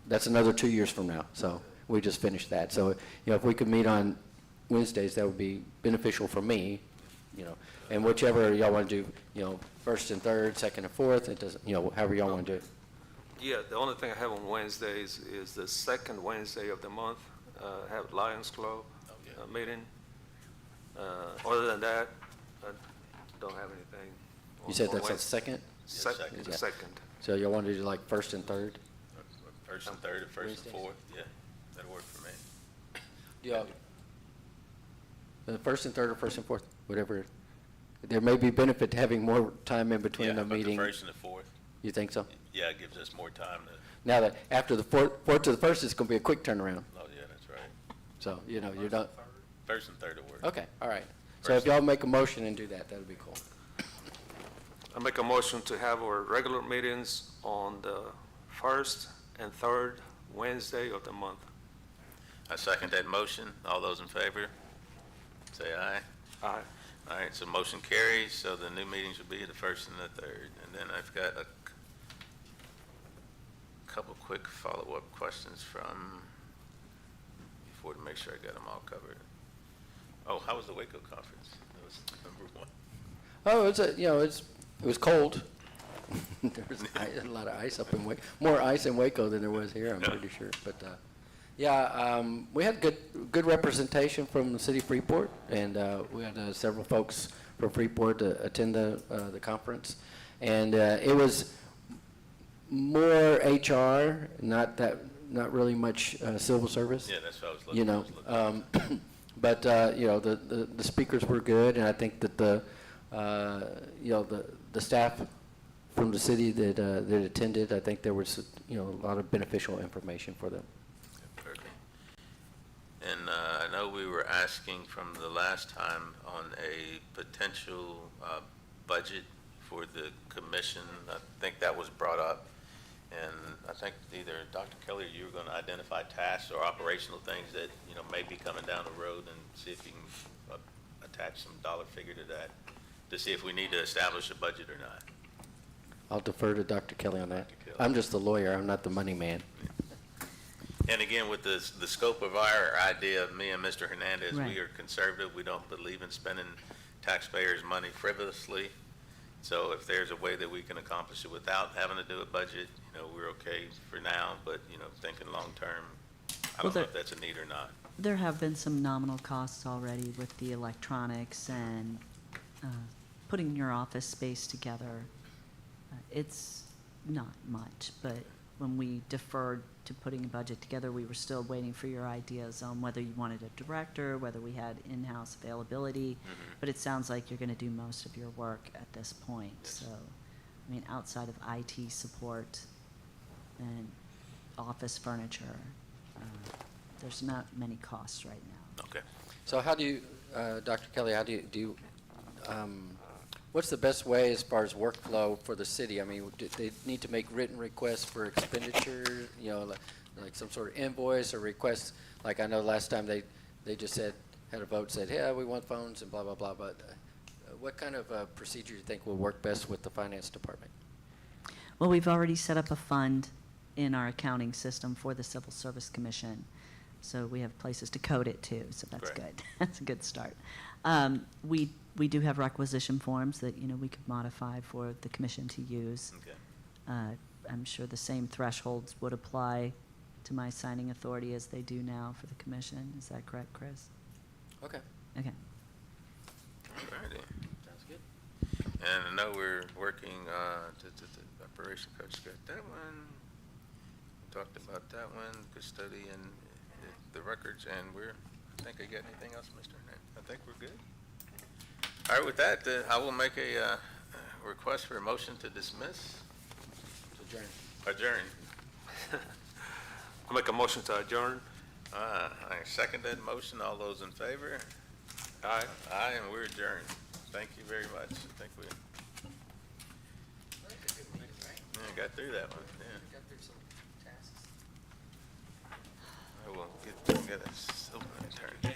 that's another 2 years from now. So we just finished that. So, if we could meet on Wednesdays, that would be beneficial for me, and whichever y'all want to do, 1st and 3rd, 2nd and 4th, it doesn't, however y'all want to do it. Yeah, the only thing I have on Wednesdays is the second Wednesday of the month, have Lions Club meeting. Other than that, I don't have anything. You said on that's the Wednesday. second? second. The Yeah. second. So y'all want to do like 1st and 3rd? 1st and 3rd, or 1st Wednesdays? and 4th, yeah, that'll work for me. Yeah. The 1st and 3rd or 1st and 4th, whatever. There may be benefit to having more time in between Yeah, the how about meeting. the 1st and the 4th? You think so? Yeah, it gives us more time to, Now that after the 4th to the 1st, it's going to be a quick turnaround. oh, yeah, that's right. So, you're not, 1st and 3rd will work. okay, all right. So if y'all make a motion and do that, that'd be cool. I make a motion to have our regular meetings on the 1st and 3rd Wednesday of the month. I second that motion. All those in favor, say aye. Aye. All right, so motion carries, so the new meetings will be the 1st and the 3rd. And then I've got a couple quick follow-up questions before to make sure I got them all covered. Oh, how was the Waco conference? That was number 1. Oh, it was cold. There was a lot of ice up in Waco, more ice in Waco than there was here, I'm pretty sure. But, we had good representation from the city of Freeport, and we had several folks from Freeport to attend the conference. And it was more HR, not really much civil service. Yeah, that's what I was looking for. But the speakers were good, and I think that the staff from the city that attended, I think there was a lot of beneficial information for them. Perfect. And I know we were asking from the last time on a potential budget for the commission. I think that was brought up. And I think either Dr. Kelly or you were going to identify tasks or operational things that, may be coming down the road, and see if you can attach some dollar figure to that to see if we need to establish a budget or not. I'll defer to Dr. Kelly on that. Dr. Kelly. I'm just the lawyer, I'm not the money man. And again, with the scope of our idea, me and Mr. Hernandez, Right. we are conservative. We don't believe in spending taxpayers' money frivolously. So if there's a way that we can accomplish it without having to do a budget, we're okay for now. But, thinking long-term, I don't know if that's a need or not. There have been some nominal costs already with the electronics and putting your office space together. It's not much, but when we deferred to putting a budget together, we were still waiting for your ideas on whether you wanted a director, whether we had in-house availability. But it sounds like you're going to do most of your work at this point. Yes. So, I mean, outside of IT support and office furniture, there's not many costs right now. Okay. So how do you, Dr. Kelly, how do you, what's the best way as far as workflow for the city? I mean, do they need to make written requests for expenditure, you know, like some sort of invoice or requests? Like I know last time they just said, had a vote, said, yeah, we want phones and blah, blah, blah. But what kind of procedure do you think will work best with the finance department? Well, we've already set up a fund in our accounting system for the Civil Service Commission. So we have places to code it to, so that's Great. good. That's a good start. We do have requisition forms that, you know, we could modify for the commission to use. Okay. I'm sure the same thresholds would apply to my signing authority as they do now for the commission. Is that correct, Chris? Okay. Okay. Alrighty. Sounds good. And I know we're working, Operation Coach got that one. Talked about that one, custodian, the records, and I think I got anything else, Mr. Hernandez? I think we're good. All right, with that, I will make a request for a motion to dismiss. Adjourn. I'll make a motion to adjourn. I second that motion. All those in favor? Aye. Aye, and we're adjourned. Thank you very much. I think we got through that one, yeah. I will get a silver turn.